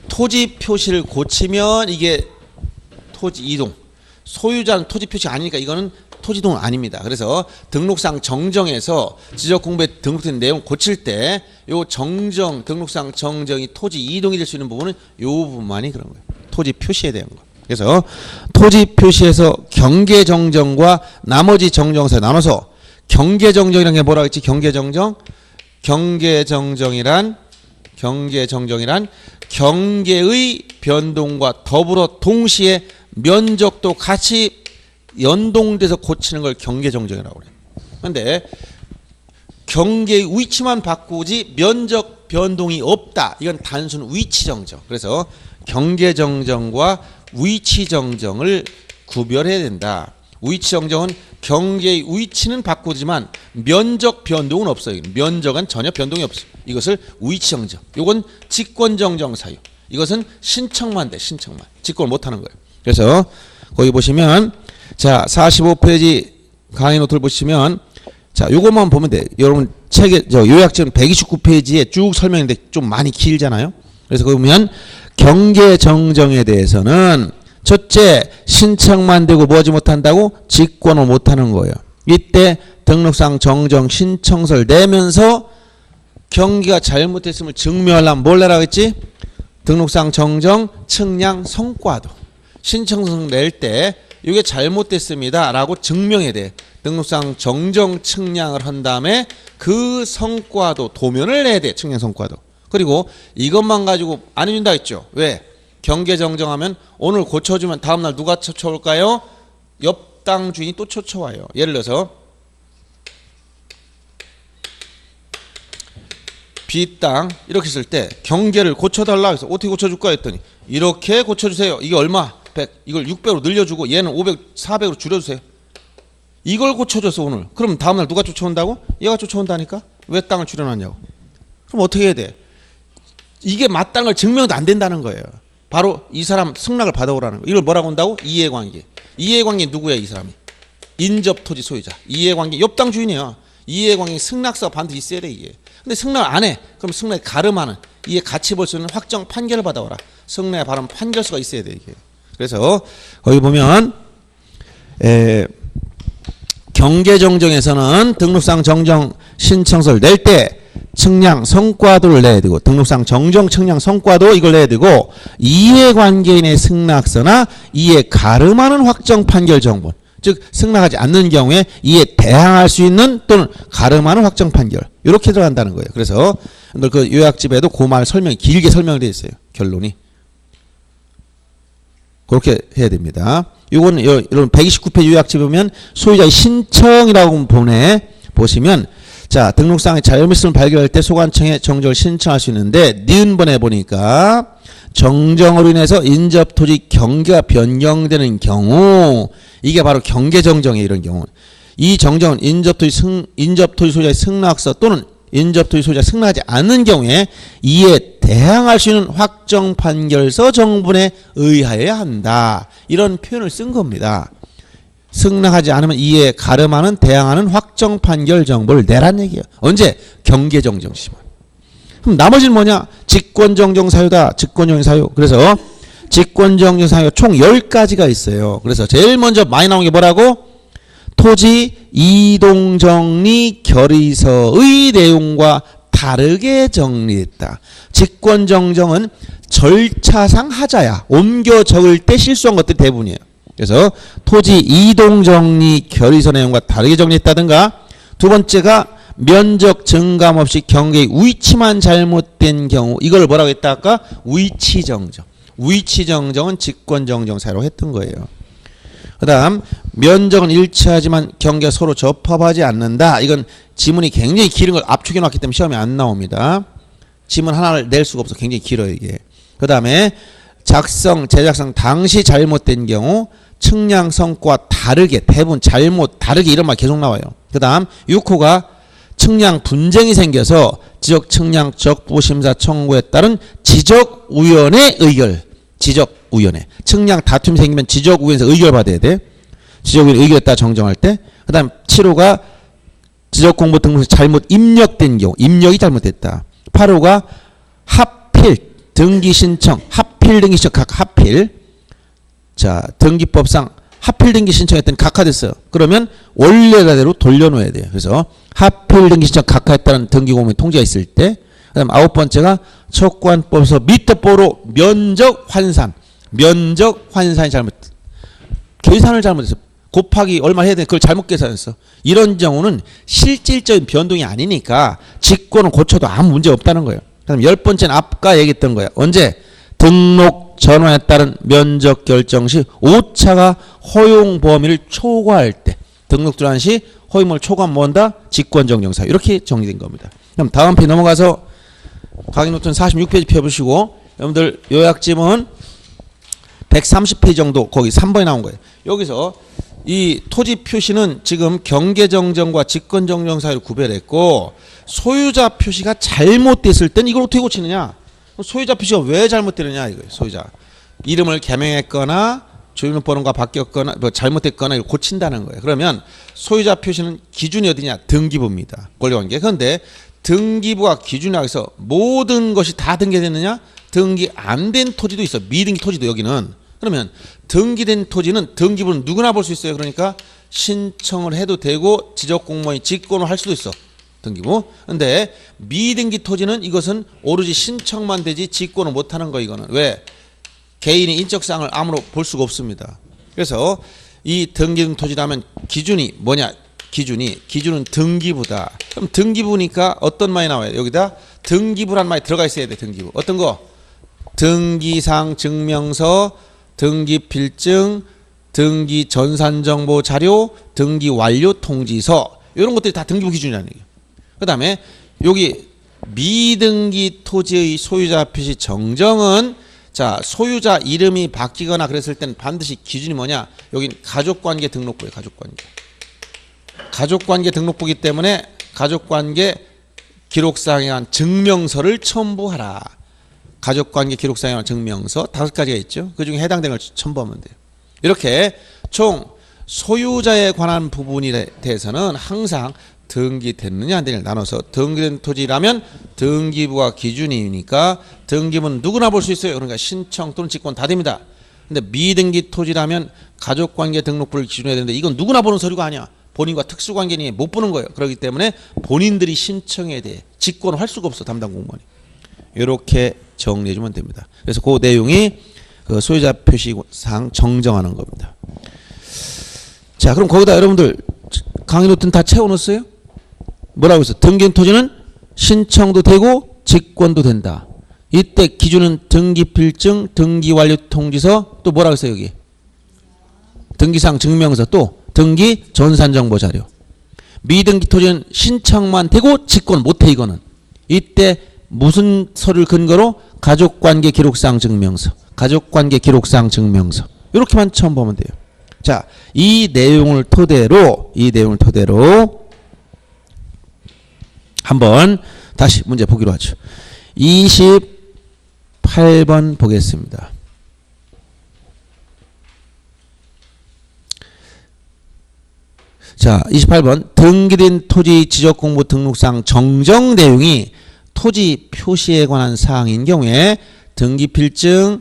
토지 표시를 고치면 이게 토지 이동. 소유자는 토지 표시 아니니까 이거는 토지 이동은 아닙니다. 그래서 등록상 정정에서 지적 공부에 등록된 내용 고칠 때 요 정정 등록상 정정이 토지 이동이 될 수 있는 부분은 요 부분만이 그런 거예요. 토지 표시에 대한 거. 그래서 토지 표시에서 경계 정정과 나머지 정정사에 나눠서 경계 정정이라는 게 뭐라고 했지? 경계 정정. 경계 정정이란 경계의 변동과 더불어 동시에 면적도 같이 연동돼서 고치는 걸 경계 정정이라고 그래요. 그런데 경계의 위치만 바꾸지 면적 변동이 없다. 이건 단순 위치 정정. 그래서 경계 정정과 위치 정정을 구별해야 된다. 위치 정정은 경계의 위치는 바꾸지만 면적 변동은 없어요. 면적은 전혀 변동이 없어요. 이것을 위치 정정. 이건 직권 정정 사유. 이것은 신청만 돼. 신청만. 직권을 못하는 거예요. 그래서 거기 보시면 자 45페이지 강의 노트를 보시면 자 요것만 보면 돼. 여러분 책에 저 요약전 129페이지에 쭉 설명인데 좀 많이 길잖아요. 그래서 거기 보면 경계 정정에 대해서는 첫째 신청만 되고 뭐하지 못한다고? 직권을 못하는 거예요. 이때 등록상 정정 신청서를 내면서 경계가 잘못됐음을 증명하려면 뭘 내라고 했지? 등록상 정정 측량 성과도. 신청서 낼 때 이게 잘못됐습니다 라고 증명해야 돼. 등록상 정정 측량을 한 다음에 그 성과도 도면을 내야 돼. 측량 성과도. 그리고 이것만 가지고 안 해준다 했죠. 왜? 경계 정정하면 오늘 고쳐주면 다음날 누가 쳐올까요? 옆 땅 주인이 또 쳐와요. 예를 들어서 B 땅 이렇게 쓸 때 경계를 고쳐달라 해서 어떻게 고쳐줄까 했더니 이렇게 고쳐주세요. 이게 얼마? 100. 이걸 600으로 늘려주고 얘는 500, 400으로 줄여주세요. 이걸 고쳐줬어 오늘. 그럼 다음날 누가 쫓아온다고? 얘가 쫓아온다니까? 왜 땅을 줄여놨냐고. 그럼 어떻게 해야 돼? 이게 맞다는 걸 증명도 안 된다는 거예요. 바로 이 사람 승낙을 받아오라는 거. 이걸 뭐라고 한다고? 이해관계. 이해관계 누구야 이 사람이? 인접토지 소유자. 이해관계 옆 땅 주인이야. 이해관계 승낙서가 반드시 있어야 돼 이게. 근데 승낙 안 해. 그럼 승낙에 가름하는 이해 같이 볼 수 있는 확정 판결을 받아오라. 승낙에 바른 판결서가 있어야 돼 이게. 그래서 거기 보면 경계정정에서는 등록상 정정 신청서를 낼 때 측량 성과도를 내야 되고 등록상 정정 측량 성과도 이걸 내야 되고 이해관계인의 승낙서나 이에 가름하는 확정 판결 정본 즉 승낙하지 않는 경우에 이에 대항할 수 있는 또는 가름하는 확정 판결 이렇게 들어간다는 거예요. 그래서 그 요약집에도 그 말 설명이 길게 설명되어 있어요. 결론이. 그렇게 해야 됩니다. 이건 여러분 129페이지 요약지 보면 소유자의 신청이라고 보시면 자 등록상의 잘못을 발견할 때 소관청에 정정을 신청할 수 있는데 니은번에 보니까 정정으로 인해서 인접토지 경계가 변경되는 경우 이게 바로 경계정정이에요. 이런 경우 이 정정은 인접토지 소유자의 승낙서 또는 인접토지 소유자가 승낙하지 않는 경우에 이에 대항할 수 있는 확정판결서 정분에 의하여야 한다. 이런 표현을 쓴 겁니다. 승낙하지 않으면 이에 가름하는 대항하는 확정판결 정보를 내란 얘기예요. 언제? 경계정정 시만. 그럼 나머지는 뭐냐? 직권정정 사유다. 직권정정 사유. 그래서 직권정정 사유가 총 10가지가 있어요. 그래서 제일 먼저 많이 나온 게 뭐라고? 토지 이동정리 결의서의 내용과 다르게 정리했다. 직권정정은 절차상 하자야. 옮겨 적을 때 실수한 것들이 대부분이에요. 그래서 토지 이동정리 결의서 내용과 다르게 정리했다든가 두 번째가 면적 증감 없이 경계의 위치만 잘못된 경우 이걸 뭐라고 했다 아까? 위치정정. 위치정정은 직권정정 사유로 했던 거예요. 그 다음 면적은 일치하지만 경계가 서로 접합하지 않는다. 이건 지문이 굉장히 길은 걸 압축해 놨기 때문에 시험에 안 나옵니다. 지문 하나를 낼 수가 없어. 굉장히 길어요 이게. 그 다음에 제작성 당시 잘못된 경우 측량 성과와 다르게 대부분 다르게 이런 말 계속 나와요. 그 다음 6호가 측량 분쟁이 생겨서 지적 측량 적부심사 청구에 따른 지적위원회 의결. 지적위원회. 측량 다툼이 생기면 지적위원회에서 의결 받아야 돼. 지적위원회 의결에 따라 정정할 때. 그 다음 7호가 지적공부 등록서 잘못 입력된 경우. 입력이 잘못됐다. 8호가 하필 등기신청. 하필 등기신청 각 하필. 자 등기법상 하필 등기 신청했더니 각하됐어요. 그러면 원래대로 돌려놓아야 돼요. 그래서 하필 등기 신청 각하했다는 등기공무원 통지가 있을 때. 그 다음 9번째가 촉구안법에서 미터보로 면적 환산이 잘못 계산을 잘못했어. 곱하기 얼마 해야 돼? 그걸 잘못 계산했어. 이런 경우는 실질적인 변동이 아니니까 직권은 고쳐도 아무 문제 없다는 거예요. 그 다음 10번째는 아까 얘기했던 거예요. 언제? 등록 전환에 따른 면적 결정 시 오차가 허용 범위를 초과할 때 등록 전환 시 허용을 초과하면 뭔다? 직권정정사유. 이렇게 정리된 겁니다. 그럼 다음 페이지 넘어가서 강의 노트는 46페이지 펴보시고 여러분들 요약지문 130페이지 정도 거기 3번에 나온 거예요. 여기서 이 토지 표시는 지금 경계정정과 직권정정 사유를 구별했고 소유자 표시가 잘못됐을 땐 이걸 어떻게 고치느냐? 소유자 표시가 왜 잘못되느냐 이거예요. 소유자 이름을 개명했거나 주민번호가 바뀌었거나 뭐 잘못됐거나 이걸 고친다는 거예요. 그러면 소유자 표시는 기준이 어디냐? 등기부입니다. 권리관계. 그런데 등기부가 기준이라고 해서 모든 것이 다 등기됐느냐? 등기 안 된 토지도 있어. 미등기 토지도 여기는. 그러면 등기된 토지는 등기부는 누구나 볼 수 있어요. 그러니까 신청을 해도 되고 지적공무원이 직권을 할 수도 있어. 등기부. 근데 미등기 토지는 이것은 오로지 신청만 되지 직권을 못하는 거 이거는. 왜? 개인이 인적사항을 아무로 볼 수가 없습니다. 그래서 이 등기된 토지라면 기준이 뭐냐? 기준은 등기부다. 그럼 등기부니까 어떤 말이 나와요? 여기다 등기부란 말이 들어가 있어야 돼. 등기부. 어떤 거? 등기상 증명서, 등기필증, 등기 전산정보 자료, 등기 완료 통지서 이런 것들이 다 등기부 기준이라는 얘기예요. 그 다음에 여기 미등기 토지의 소유자 표시 정정은 자 소유자 이름이 바뀌거나 그랬을 때는 반드시 기준이 뭐냐? 여긴 가족관계 등록부예요. 가족관계 등록부이기 때문에 가족관계 기록상에 한 증명서를 첨부하라. 가족관계 기록상에 한 증명서 5가지가 있죠. 그중에 해당되는 걸 첨부하면 돼요. 이렇게 총 소유자에 관한 부분에 대해서는 항상 등기됐느냐 안 되느냐 나눠서 등기된 토지라면 등기부가 기준이니까 등기부는 누구나 볼 수 있어요. 그러니까 신청 또는 직권 다 됩니다. 근데 미등기 토지라면 가족관계 등록부를 기준으로 해야 되는데 이건 누구나 보는 서류가 아니야. 본인과 특수관계인이 못 보는 거예요. 그렇기 때문에 본인들이 신청해야 돼. 직권을 할 수가 없어. 담당 공무원이. 이렇게 정리해 주면 됩니다. 그래서 그 내용이 그 소유자 표시상 정정하는 겁니다. 자, 그럼 거기다 여러분들 강의 노트는 다 채워놓았어요? 뭐라고 했어? 등기된 토지는 신청도 되고 직권도 된다. 이때 기준은 등기필증, 등기완료통지서, 또 뭐라고 했어요 여기? 등기사항 증명서, 또 등기 전산정보자료. 미등기 토지는 신청만 되고 직권 못해. 이거는 이때 무슨 서류를 근거로? 가족관계 기록사항 증명서, 가족관계 기록사항 증명서. 이렇게만 처음 보면 돼요. 자, 이 내용을 토대로 한번 다시 문제 보기로 하죠. 28번 보겠습니다. 자, 28번. 등기된 토지 지적공부 등록상 정정 내용이 토지 표시에 관한 사항인 경우에 등기필증,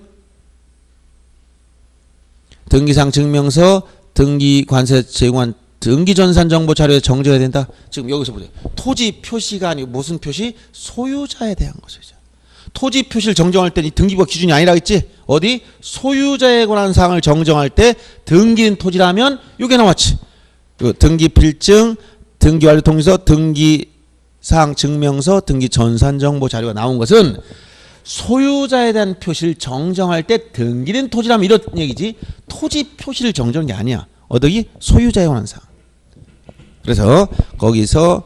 등기상 증명서, 등기관세 제공한 등기전산정보 자료에 정정해야 된다. 지금 여기서 보세요. 토지 표시가 아니고 무슨 표시? 소유자에 대한 것이죠. 토지 표시를 정정할 때 이 등기부가 기준이 아니라 했지? 어디? 소유자에 관한 사항을 정정할 때 등기된 토지라면 이게 나왔지. 등기필증, 등기완료통지서, 등기사항 증명서, 등기전산정보 자료가 나온 것은 소유자에 대한 표시를 정정할 때 등기된 토지라면 이런 얘기지, 토지 표시를 정정한 게 아니야. 어디? 소유자에 관한 사항. 그래서 거기서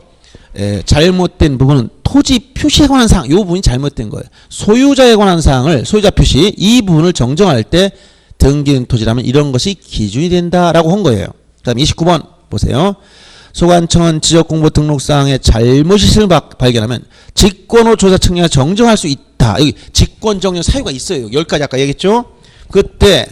잘못된 부분은 토지 표시에 관한 사항, 이 부분이 잘못된 거예요. 소유자에 관한 사항을, 소유자 표시 이 부분을 정정할 때 등기된 토지라면 이런 것이 기준이 된다라고 한 거예요. 그 다음 29번 보세요. 소관청은 지적공부 등록사항에 잘못이 있음을 발견하면 직권호 조사 측량에 정정할 수 있다. 여기 직권 정정 사유가 있어요. 10가지 아까 얘기했죠. 그때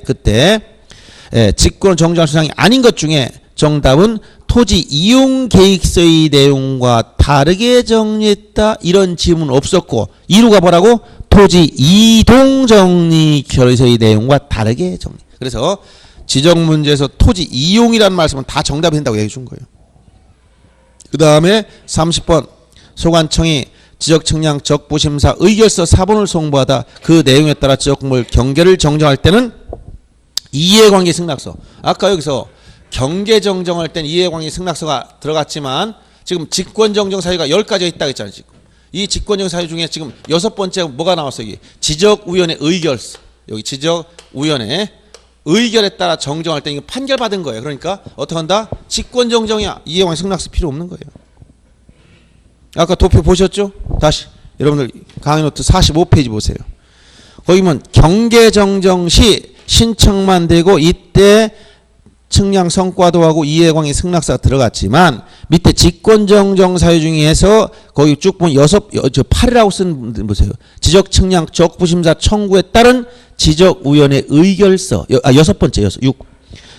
직권 정정할 사항이 아닌 것 중에 정답은 토지 이용 계획서의 내용과 다르게 정리했다. 이런 지문 없었고 2루가 뭐라고? 토지 이동 정리 결의서의 내용과 다르게 정리. 그래서 지적 문제에서 토지 이용이라는 말씀은 다 정답이 된다고 얘기해 준 거예요. 그 다음에 30번. 소관청이 지적측량 적부심사 의결서 사본을 송부하다 그 내용에 따라 지적공부를 경계를 정정할 때는 이해관계 승낙서. 아까 여기서 경계 정정할 때는 이해관계 승낙서가 들어갔지만 지금 직권정정 사유가 10가지가 있다고 했잖아요. 지금. 이 직권정정 사유 중에 지금 6번째 뭐가 나왔어요? 여기 지적위원회 의결서. 여기 지적위원회 의결에 따라 정정할 때 이거 판결받은 거예요. 그러니까 어떻게 한다? 직권정정이야. 이해관계 승낙서 필요 없는 거예요. 아까 도표 보셨죠? 다시 여러분들 강의 노트 45페이지 보세요. 거기 보면 경계정정 시 신청만 되고 이때 측량 성과도 하고 이해관계 승낙서가 들어갔지만 밑에 직권정정 사유 중에서 거기 쭉 보면 8이라고 쓴 분들 보세요. 지적 측량 적부심사 청구에 따른 지적위원회 의결서. 6번째 6.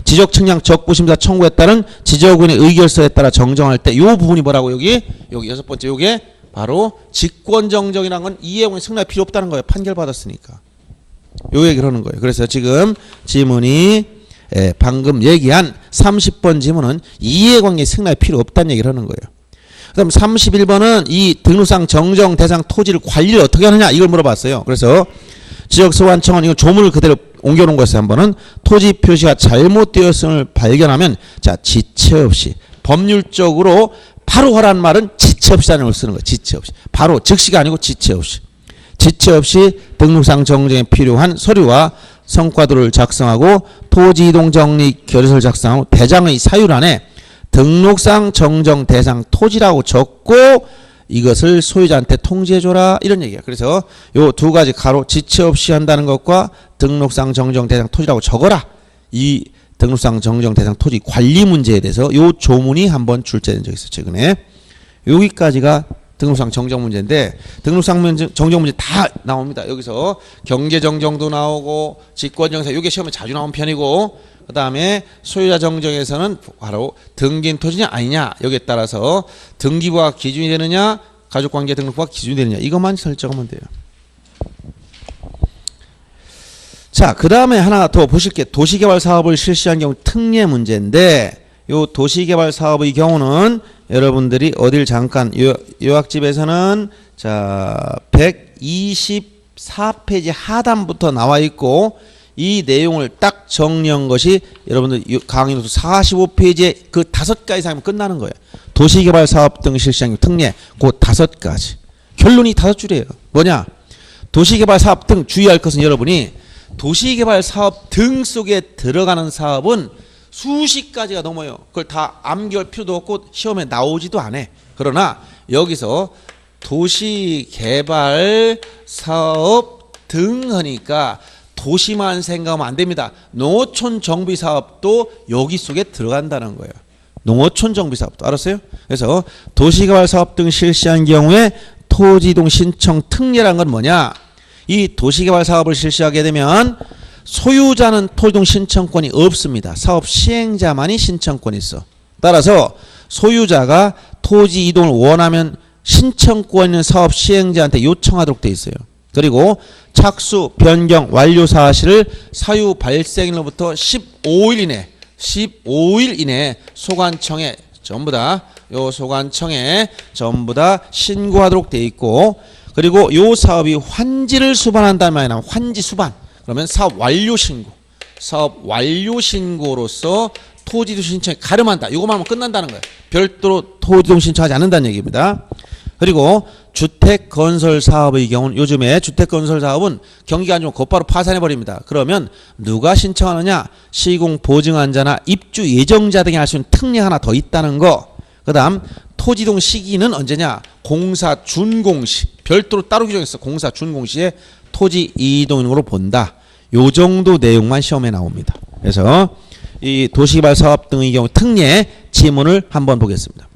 지적 측량 적부심사 청구에 따른 지적위원회 의결서에 따라 정정할 때 이 부분이 뭐라고 여기 6번째 요게 바로 직권정정이라는 건 이해관계 승낙이 필요 없다는 거예요. 판결받았으니까. 요 얘기를 하는 거예요. 그래서 지금 지문이 방금 얘기한 30번 지문은 이해관계 승낙이 필요 없다는 얘기를 하는 거예요. 그 다음 31번은 이 등록상 정정 대상 토지를 관리를 어떻게 하느냐 이걸 물어봤어요. 그래서 지적소관청은 이거 조문을 그대로 옮겨놓은 거였어요. 한 번은 토지 표시가 잘못되었음을 발견하면 자 지체 없이 법률적으로 바로 하라는 말은 지체 없이라는 걸 쓰는 거예요. 지체 없이. 바로 즉시가 아니고 지체 없이. 지체 없이 등록상 정정에 필요한 서류와 성과도를 작성하고 토지 이동 정리 결의서를 작성하고 대장의 사유란에 등록상 정정 대상 토지라고 적고 이것을 소유자한테 통지해줘라 이런 얘기야. 그래서 요 두 가지 가로 지체 없이 한다는 것과 등록상 정정 대상 토지라고 적어라. 이 등록상 정정 대상 토지 관리 문제에 대해서 요 조문이 한번 출제된 적이 있어요. 최근에. 여기까지가 등록상 정정 문제인데 등록상 정정 문제 다 나옵니다. 여기서 경계 정정도 나오고 직권정사 이게 시험에 자주 나온 편이고 그 다음에 소유자 정정에서는 바로 등기인 토지냐 아니냐 여기에 따라서 등기부가 기준이 되느냐 가족관계 등록부가 기준이 되느냐 이것만 설정하면 돼요. 자, 그 다음에 하나 더 보실 게 도시개발 사업을 실시한 경우 특례 문제인데 요 도시개발 사업의 경우는 여러분들이 어딜 잠깐 요약집에서는 자 124페이지 하단부터 나와 있고 이 내용을 딱 정리한 것이 여러분들 강의 노트 45페이지에 그 5가지 이상이면 끝나는 거예요. 도시개발 사업 등 실시한 경우 특례 그 5가지. 결론이 5줄이에요. 뭐냐? 도시개발 사업 등 주의할 것은 여러분이 도시개발 사업 등 속에 들어가는 사업은 수십 가지가 넘어요. 그걸 다 암기할 필요도 없고 시험에 나오지도 않아. 그러나 여기서 도시개발 사업 등 하니까 도시만 생각하면 안 됩니다. 농어촌 정비 사업도 여기 속에 들어간다는 거예요. 농어촌 정비 사업도 알았어요? 그래서 도시개발 사업 등 실시한 경우에 토지이동 신청 특례란 건 뭐냐? 이 도시개발 사업을 실시하게 되면 소유자는 토지이동 신청권이 없습니다. 사업 시행자만이 신청권이 있어. 따라서 소유자가 토지 이동을 원하면 신청권 있는 사업 시행자한테 요청하도록 돼 있어요. 그리고 착수, 변경, 완료 사실을 사유 발생일로부터 15일 이내 소관청에 전부 다 소관청에 전부 다 신고하도록 돼 있고, 그리고 요 사업이 환지를 수반한다는 말이 나면 환지 수반. 그러면 사업 완료 신고로서 토지이동 신청에 가름한다. 이거만 하면 끝난다는 거예요. 별도로 토지이동 신청하지 않는다는 얘기입니다. 그리고 주택건설 사업의 경우는 요즘에 주택건설 사업은 경기가 안 좋으면 곧바로 파산해버립니다. 그러면 누가 신청하느냐? 시공보증환자나 입주 예정자 등이 할 수 있는 특례 하나 더 있다는 거. 그 다음 토지이동 시기는 언제냐? 공사 준공시. 별도로 따로 규정했어. 공사 준공시에 토지 이동으로 본다. 요 정도 내용만 시험에 나옵니다. 그래서 이 도시개발 사업 등의 경우 특례 지문을 한번 보겠습니다.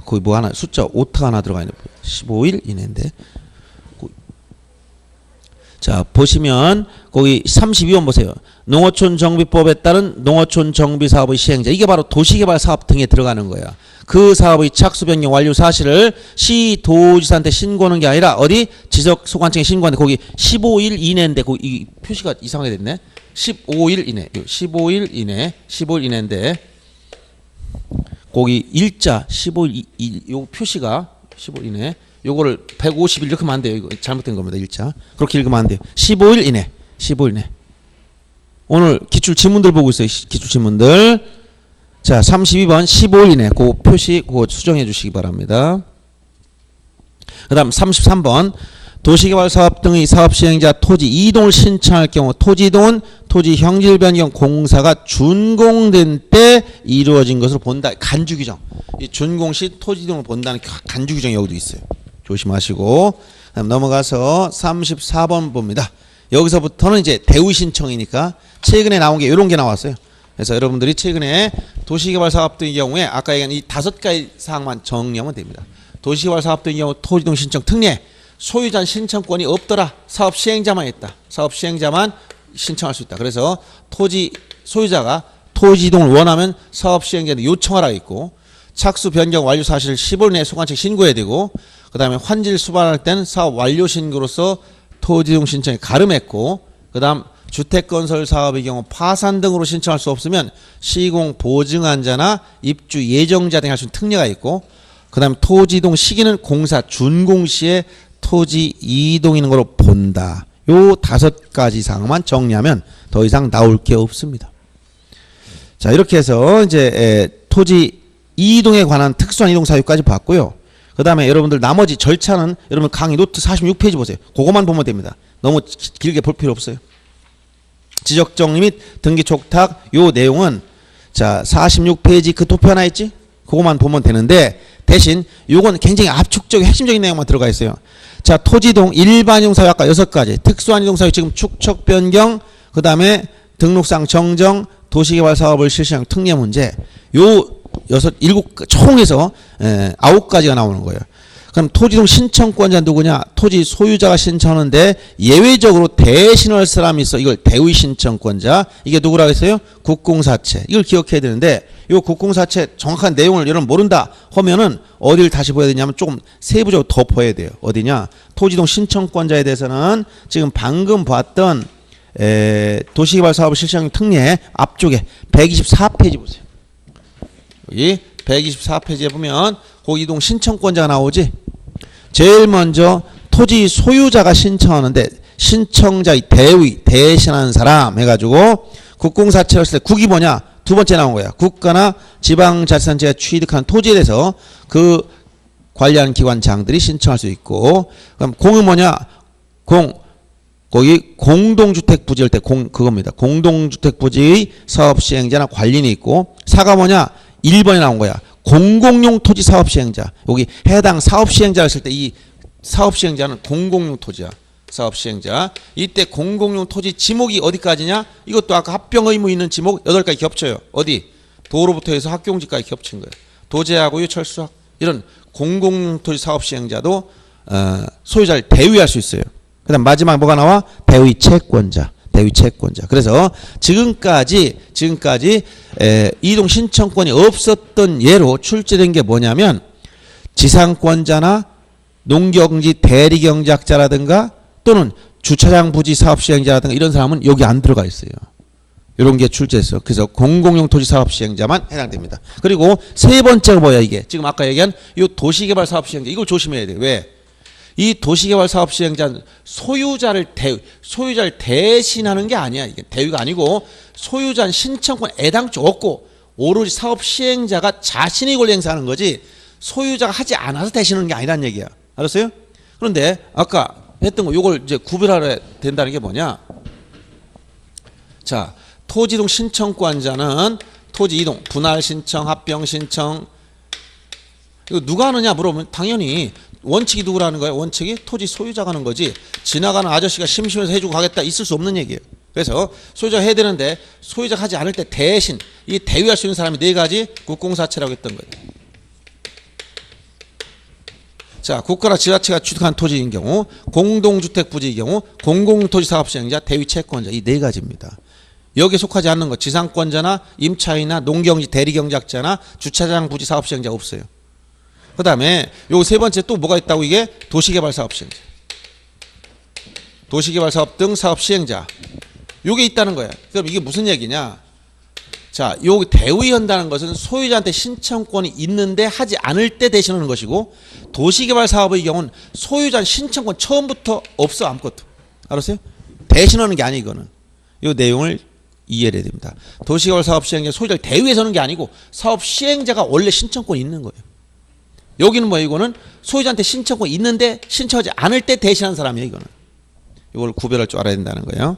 거기 뭐 하나 숫자 오타 하나 들어가 있네. 15일 이내인데. 자, 보시면 거기 32번 보세요. 농어촌 정비법에 따른 농어촌 정비 사업의 시행자. 이게 바로 도시개발 사업 등에 들어가는 거야. 그 사업의 착수 변경 완료 사실을 시도지사한테 신고하는 게 아니라 어디 지적 소관청에 신고하는데 거기 15일 이내인데 거기 이 표시가 이상하게 됐네. 15일 이내. 15일 이내인데 거기 일자 15일 요 표시가 15일 이내. 요거를 150일 이렇게 하면 안 돼요. 이거 잘못된 겁니다. 일자. 그렇게 읽으면 안 돼요. 15일 이내. 15일 이내. 오늘 기출 지문들 보고 있어요. 기출 지문들. 자, 32번 15일 이내. 그 표시 그거 수정해 주시기 바랍니다. 그다음 33번 도시개발 사업 등의 사업 시행자 토지 이동을 신청할 경우 토지 이동은 토지 형질 변경 공사가 준공된 때 이루어진 것으로 본다. 간주 규정. 이 준공 시 토지 이동을 본다는 간주 규정이 여기도 있어요. 조심하시고. 그다음 넘어가서 34번 봅니다. 여기서부터는 이제 대의 신청이니까 최근에 나온 게 이런 게 나왔어요. 그래서 여러분들이 최근에 도시개발 사업 등의 경우에 아까 얘기한 이 5가지 사항만 정리하면 됩니다. 도시개발 사업 등의 경우 토지이동 신청 특례. 소유자 신청권이 없더라. 사업 시행자만 있다. 사업 시행자만 신청할 수 있다. 그래서 토지 소유자가 토지 이동을 원하면 사업 시행자한테 요청하라 있고, 착수 변경 완료 사실을 10월 내에 소관청에 신고해야 되고, 그 다음에 환지를 수반할 때는 사업 완료 신고로서 토지 이동 신청에 가름했고, 그 다음 주택건설 사업의 경우 파산 등으로 신청할 수 없으면 시공 보증환자나 입주 예정자 등이 할 수 있는 특례가 있고, 그 다음 토지 이동 시기는 공사 준공 시에 토지 이동이는 걸로 본다. 요 5가지 사항만 정리하면 더 이상 나올 게 없습니다. 자, 이렇게 해서 이제 토지 이동에 관한 특수한 이동 사유까지 봤고요. 그 다음에 여러분들 나머지 절차는 여러분 강의 노트 46페이지 보세요. 그거만 보면 됩니다. 너무 길게 볼 필요 없어요. 지적정리 및 등기 촉탁 요 내용은 자 46페이지 그 도표 하나 있지? 그거만 보면 되는데 대신 요건 굉장히 압축적인 핵심적인 내용만 들어가 있어요. 자, 토지이동 일반 이동 사유 아까 6가지, 특수한 이동 사유 지금 축척 변경, 그 다음에 등록상 정정, 도시개발 사업을 실시한 특례 문제, 요 7 총에서 9가지가 나오는 거예요. 그럼 토지이동 신청권자 누구냐? 토지 소유자가 신청하는데 예외적으로 대신할 사람이 있어. 이걸 대의 신청권자. 이게 누구라고 했어요? 국공사채. 이걸 기억해야 되는데 이 국공사채 정확한 내용을 여러분 모른다 하면은 어디를 다시 보야 되냐면 조금 세부적으로 더 봐야 돼요. 어디냐? 토지이동 신청권자에 대해서는 지금 방금 봤던 도시개발 사업을 실시하는 특례 앞쪽에 124페이지 보세요. 여기 124페이지에 보면 고이동 신청권자가 나오지. 제일 먼저 토지 소유자가 신청하는데 신청자의 대의 대신하는 사람 해가지고 국공사채를 했을 때 국이 뭐냐? 두 번째 나온 거야. 국가나 지방자치단체가 취득한 토지에 대해서 그 관리하는 기관장들이 신청할 수 있고, 그럼 공은 뭐냐? 거기 공동주택 부지일 때 그겁니다. 공동주택 부지의 사업 시행자나 관리인이 있고, 사가 뭐냐? 1번에 나온 거야. 공공용 토지 사업 시행자. 여기 해당 사업 시행자 했을 때 이 사업 시행자는 공공용 토지야. 사업 시행자. 이때 공공용 토지 지목이 어디까지냐? 이것도 아까 합병 의무 있는 지목 8가지 겹쳐요. 어디? 도로부터 해서 학교용지까지 겹친 거예요. 도제하고요, 철수학. 이런 공공용 토지 사업 시행자도 소유자를 대위할 수 있어요. 그 다음 마지막 뭐가 나와? 대위 채권자. 대위 채권자. 그래서 지금까지 이동 신청권이 없었던 예로 출제된 게 뭐냐면 지상권자나 농경지 대리경작자라든가 또는 주차장 부지 사업 시행자라든가 이런 사람은 여기 안 들어가 있어요. 이런 게 출제했어. 그래서 공공용 토지 사업 시행자만 해당됩니다. 그리고 세 번째가 뭐야 이게? 지금 아까 얘기한 이 도시개발 사업 시행자. 이걸 조심해야 돼. 왜? 이 도시개발 사업 시행자는 소유자를 대신하는 게 아니야. 이게 대위가 아니고 소유자는 신청권 애당초 없고 오로지 사업 시행자가 자신의 권리 행사하는 거지 소유자가 하지 않아서 대신하는 게 아니란 얘기야. 알았어요? 그런데 아까 했던 거 요걸 이제 구별하려 된다는 게 뭐냐? 자, 토지이동 신청권자는 토지이동, 분할 신청, 합병 신청 이거 누가 하느냐 물어보면 당연히 원칙이 누구라는 거예요? 원칙이 토지 소유자가 하는 거지 지나가는 아저씨가 심심해서 해주고 가겠다 있을 수 없는 얘기예요. 그래서 소유자가 해야 되는데 소유자가 하지 않을 때 대신 이 대위할 수 있는 사람이 4가지 국공사채라고 했던 거예요. 자, 국가나 지자체가 취득한 토지인 경우, 공동주택 부지의 경우, 공공토지 사업 시행자, 대위 채권자 이 4가지입니다. 여기에 속하지 않는 것, 지상권자나 임차인이나 농경지 대리경작자나 주차장 부지 사업 시행자 없어요. 그 다음에 요 세 번째 또 뭐가 있다고 이게 도시개발 사업 시행자. 도시개발 사업 등 사업 시행자. 요게 있다는 거야. 그럼 이게 무슨 얘기냐? 자, 요 대위한다는 것은 소유자한테 신청권이 있는데 하지 않을 때 대신하는 것이고 도시개발 사업의 경우는 소유자는 신청권 처음부터 없어 아무것도. 알았어요? 대신하는 게 아니 이거는. 요 내용을 이해해야 됩니다. 도시개발 사업 시행자 소유자를 대위해서 하는 게 아니고 사업 시행자가 원래 신청권이 있는 거예요. 여기는 뭐 이거는 소유자한테 신청권이 있는데 신청하지 않을 때 대신하는 사람이에요 이거는. 이걸 구별할 줄 알아야 된다는 거예요.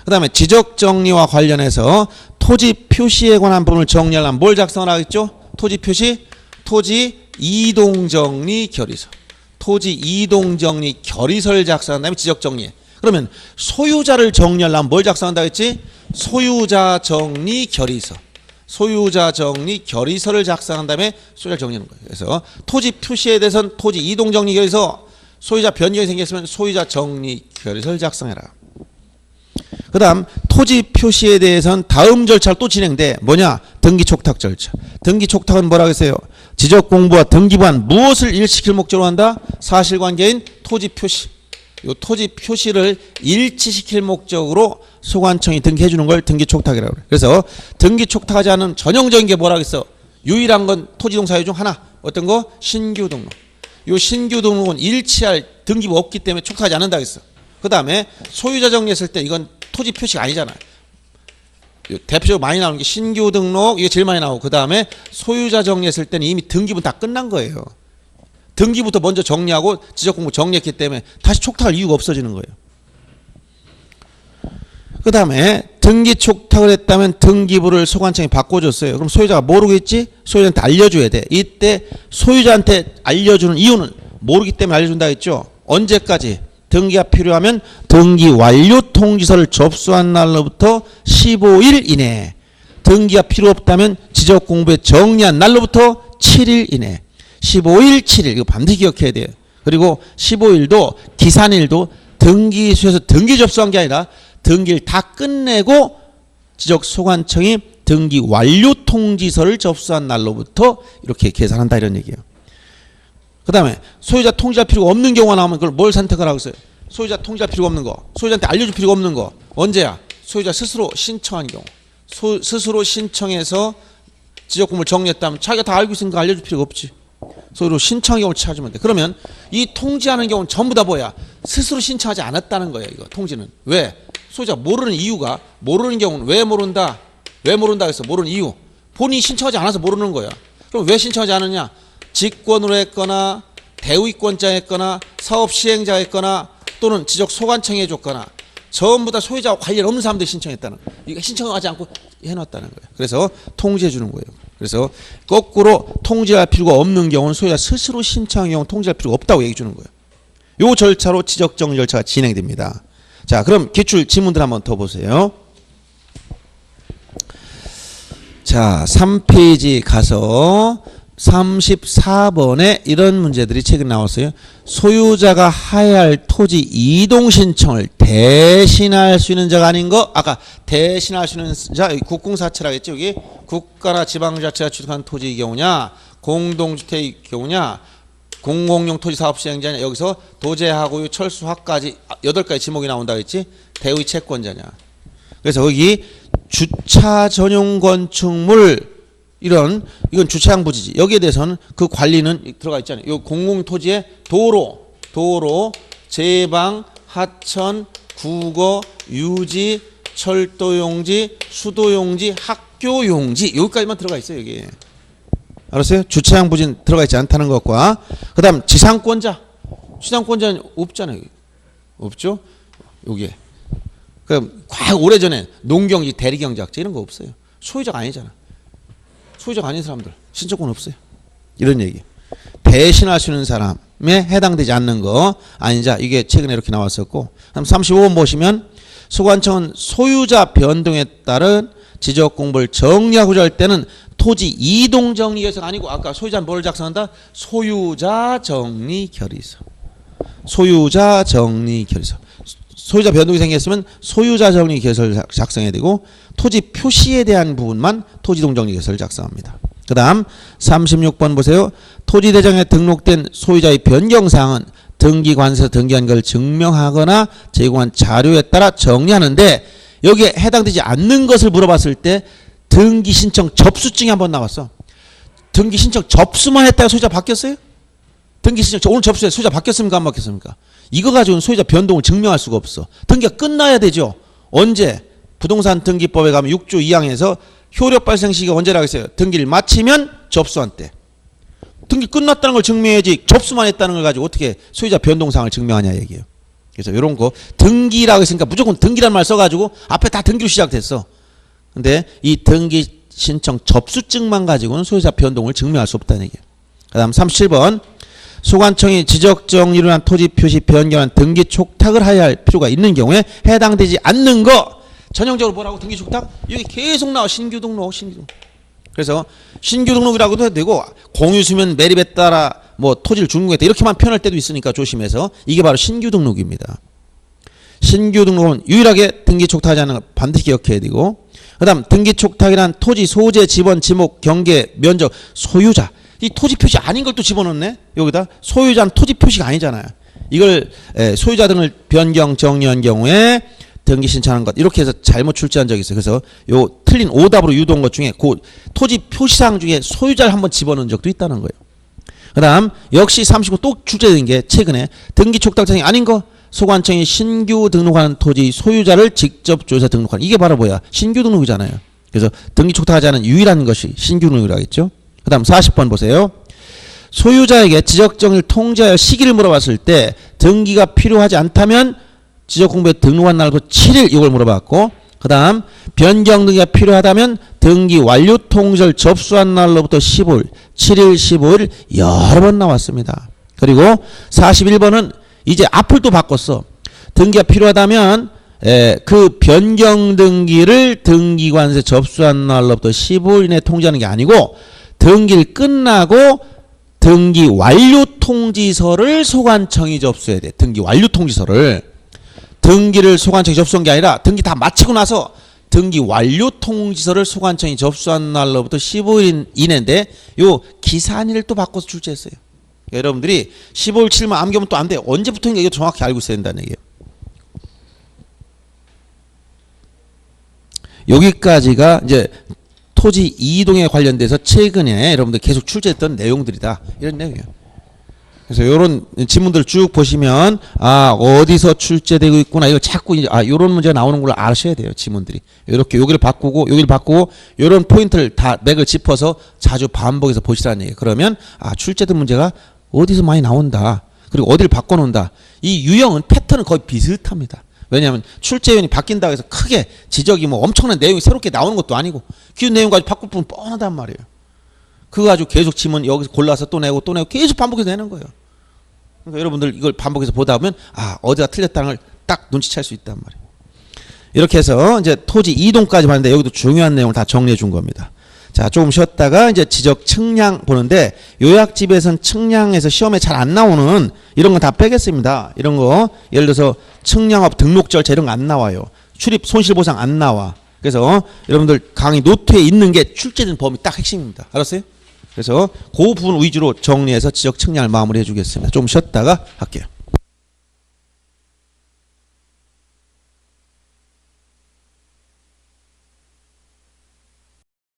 그 다음에 지적정리와 관련해서 토지 표시에 관한 부분을 정리하려면 뭘 작성하겠죠? 토지 표시, 토지 이동정리 결의서. 토지 이동정리 결의서를 작성한 다음에 지적정리해. 그러면 소유자를 정리하려면 뭘 작성한다고 했지? 소유자 정리 결의서. 소유자 정리 결의서를 작성한 다음에 소유자를 정리하는 거예요. 그래서 토지 표시에 대해서는 토지 이동정리 결의서, 소유자 변경이 생겼으면 소유자 정리 결의서를 작성해라. 그 다음 토지 표시에 대해서는 다음 절차를 또 진행돼. 뭐냐? 등기촉탁 절차. 등기촉탁은 뭐라고 했어요? 지적공부와 등기부한 무엇을 일시킬 목적으로 한다? 사실관계인 토지 표시. 이 토지 표시를 일치시킬 목적으로 소관청이 등기해 주는 걸 등기촉탁이라고 그래요. 그래서 등기촉탁하지 않은 전형적인 게 뭐라고 했어? 유일한 건 토지동 사유 중 하나. 어떤 거? 신규 등록. 이 신규 등록은 일치할 등기부 없기 때문에 촉탁하지 않는다고 했어. 그 다음에 소유자 정리했을 때 이건 토지 표시가 아니잖아요. 대표적으로 많이 나오는 게 신규 등록, 이게 제일 많이 나오고, 그 다음에 소유자 정리했을 때는 이미 등기부는 다 끝난 거예요. 등기부터 먼저 정리하고 지적공부 정리했기 때문에 다시 촉탁할 이유가 없어지는 거예요. 그 다음에 등기 촉탁을 했다면 등기부를 소관청이 바꿔줬어요. 그럼 소유자가 모르겠지? 소유자한테 알려줘야 돼. 이때 소유자한테 알려주는 이유는 모르기 때문에 알려준다 했죠. 언제까지? 등기가 필요하면 등기 완료 통지서를 접수한 날로부터 15일 이내. 등기가 필요 없다면 지적공부에 정리한 날로부터 7일 이내. 15일, 7일 이거 반드시 기억해야 돼요. 그리고 15일도 기산일도 등기소에서 등기 접수한 게 아니라 등기를 다 끝내고 지적소관청이 등기 완료 통지서를 접수한 날로부터 이렇게 계산한다 이런 얘기예요. 그 다음에 소유자 통지할 필요가 없는 경우가 나오면 그걸 뭘 선택을 하고 있어요? 소유자 통지할 필요가 없는 거, 소유자한테 알려줄 필요가 없는 거. 언제야? 소유자 스스로 신청한 경우. 스스로 신청해서 지적공부를 정리했다면 자기가 다 알고 있으니까 알려줄 필요가 없지. 소유로 신청한 경우를 찾으면 돼. 그러면 이 통지하는 경우는 전부 다 뭐야? 스스로 신청하지 않았다는 거야. 이거 통지는. 왜? 소유자가 모르는 이유가, 모르는 경우는 왜 모른다? 왜 모른다 그래서 모르는 이유. 본인이 신청하지 않아서 모르는 거야. 그럼 왜 신청하지 않느냐? 직권으로 했거나 대우이권자였거나 사업 시행자였거나 또는 지적 소관청이 해줬거나 전부 다 소유자와 관련 없는 사람들이 신청했다는 거예요. 이거 신청하지 않고 해놨다는 거예요. 그래서 통지해 주는 거예요. 그래서 거꾸로 통지할 필요가 없는 경우는 소유자 스스로 신청한 경우 통지할 필요가 없다고 얘기해 주는 거예요. 요 절차로 지적정리 절차가 진행됩니다. 자, 그럼 기출 지문들 한번 더 보세요. 자, 3페이지 가서 34번에 이런 문제들이 최근 나왔어요. 소유자가 하야할 토지 이동 신청을 대신할 수 있는 자가 아닌 거, 아까 대신할 수 있는 자, 국공사채라 했죠. 여기 국가나 지방자치가 취득한 토지의 경우냐, 공동주택의 경우냐, 공공용 토지 사업 시행자냐, 여기서 도제하고 철수화까지 8가지 지목이 나온다 했지. 대의 채권자냐. 그래서 여기 주차 전용 건축물 이건 주차장 부지지. 여기에 대해서는 그 관리는 들어가 있잖아요. 요 공공 토지에 도로, 제방, 하천, 국어, 유지, 철도용지, 수도용지, 학교용지 여기까지만 들어가 있어요. 여기. 알았어요? 주차장 부지는 들어가 있지 않다는 것과 그다음 지상권자는 없잖아요. 없죠? 여기에. 그럼 과거 오래전에 농경지, 대리경작지 이런 거 없어요. 소유자가 아니잖아. 소유자가 아닌 사람들 신청권 없어요. 이런 얘기. 대신할 수 있는 사람에 해당되지 않는 거 아닌 자, 이게 최근에 이렇게 나왔었고, 그럼 35번 보시면 소관청은 소유자 변동에 따른 지적 공부를 정리하고자 할 때는 토지 이동 정리 결의서가 아니고 아까 소유자는 뭘 작성한다? 소유자 정리 결의서. 소유자 정리 결의서. 소유자 변동이 생겼으면 소유자 정리 결의서를 작성해야 되고 토지 표시에 대한 부분만 토지이동 정리 결의서를 작성합니다. 그 다음 36번 보세요. 토지 대장에 등록된 소유자의 변경사항은 등기관세에서 등기한 걸 증명하거나 제공한 자료에 따라 정리하는데 여기에 해당되지 않는 것을 물어봤을 때 등기 신청 접수증이 한번 나왔어. 등기 신청 접수만 했다가 소유자 바뀌었어요? 등기 신청 오늘 접수해 소유자 바뀌었습니까? 안 바뀌었습니까? 이거 가지고는 소유자 변동을 증명할 수가 없어. 등기가 끝나야 되죠. 언제? 부동산 등기법에 가면 6조 2항에서 효력 발생 시기가 언제라고 했어요? 등기를 마치면 접수한 때. 등기 끝났다는 걸 증명해야지 접수만 했다는 걸 가지고 어떻게 소유자 변동사항을 증명하냐 얘기예요. 그래서 이런 거 등기라고 했으니까 무조건 등기란 말 써가지고 앞에 다 등기로 시작됐어. 근데 이 등기 신청 접수증만 가지고는 소유자 변동을 증명할 수 없다는 얘기예요. 그 다음 37번 소관청이 지적정리로 한 토지 표시 변경한 등기 촉탁을 하여야 할 필요가 있는 경우에 해당되지 않는 거 전형적으로 뭐라고 등기 촉탁? 여기 계속 나와. 신규 등록. 그래서 신규 등록이라고도 해도 되고 공유수면 매립에 따라 뭐 토지를 준공했다 이렇게만 표현할 때도 있으니까 조심해서 이게 바로 신규 등록입니다. 신규 등록은 유일하게 등기 촉탁하지 않는 거 반드시 기억해야 되고 그 다음 등기 촉탁이란 토지 소재 지번 지목 경계 면적 소유자 이 토지 표시 아닌 걸 또 집어넣네. 여기다 소유자는 토지 표시가 아니잖아요. 이걸 소유자 등을 변경 정리한 경우에 등기 신청하는 것 이렇게 해서 잘못 출제한 적이 있어요. 그래서 요 틀린 오답으로 유도한 것 중에 그 토지 표시사항 중에 소유자를 한번 집어넣은 적도 있다는 거예요. 그 다음 역시 39 또 출제된 게 최근에 등기 촉탁장이 아닌 거 소관청이 신규 등록하는 토지 소유자를 직접 조사 등록하는 이게 바로 뭐야? 신규 등록이잖아요. 그래서 등기 촉탁하지 않은 유일한 것이 신규 등록이라고 했죠. 그 다음 40번 보세요. 소유자에게 지적정리를 통지할 시기를 물어봤을 때 등기가 필요하지 않다면 지적공부에 등록한 날부터 7일 이걸 물어봤고 그 다음 변경 등기가 필요하다면 등기 완료 통지를 접수한 날로부터 15일 7일 15일 여러 번 나왔습니다. 그리고 41번은 이제 앞을 또 바꿨어. 등기가 필요하다면 그 변경 등기를 등기관세 접수한 날로부터 15일 이내에 통지하는 게 아니고 등기를 끝나고 등기 완료 통지서를 소관청이 접수해야 돼. 등기 완료 통지서를. 등기를 소관청이 접수한 게 아니라 등기 다 마치고 나서 등기 완료 통지서를 소관청이 접수한 날로부터 15일 이내인데 요 기산일을 또 바꿔서 출제했어요. 그러니까 여러분들이 15일 7일만 암기하면 또 안 돼. 언제부터인가 이거 정확히 알고 있어야 된다는 얘기예요. 여기까지가 이제 토지 이동에 관련돼서 최근에 여러분들 계속 출제했던 내용들이다. 이런 내용이에요. 그래서 이런 지문들 쭉 보시면 아 어디서 출제되고 있구나 이거 자꾸 아 이런 문제가 나오는 걸 아셔야 돼요. 지문들이 이렇게 여기를 바꾸고 이런 포인트를 다 맥을 짚어서 자주 반복해서 보시라는 얘기예요. 그러면 아 출제된 문제가 어디서 많이 나온다. 그리고 어디를 바꿔놓는다. 이 유형은 패턴은 거의 비슷합니다. 왜냐하면 출제위원이 바뀐다고 해서 크게 지적이 뭐 엄청난 내용이 새롭게 나오는 것도 아니고 기존 내용 가지고 바꿀 뿐 뻔하단 말이에요. 그거 가지고 계속 지문 여기서 골라서 또 내고 계속 반복해서 내는 거예요. 그러니까 여러분들 이걸 반복해서 보다 보면 어디가 틀렸다는 걸 딱 눈치챌 수 있단 말이에요. 이렇게 해서 이제 토지 이동까지 봤는데 여기도 중요한 내용을 다 정리해 준 겁니다. 자, 조금 쉬었다가 이제 지적 측량 보는데 요약집에선 측량에서 시험에 잘 안 나오는 이런 건 다 빼겠습니다. 이런 거 예를 들어서 측량업 등록 절차 이런 거 안 나와요. 출입 손실보상 안 나와. 그래서 여러분들 강의 노트에 있는 게 출제된 범위 딱 핵심입니다. 알았어요? 그래서 그 부분 위주로 정리해서 지적 측량을 마무리해 주겠습니다. 좀 쉬었다가 할게요.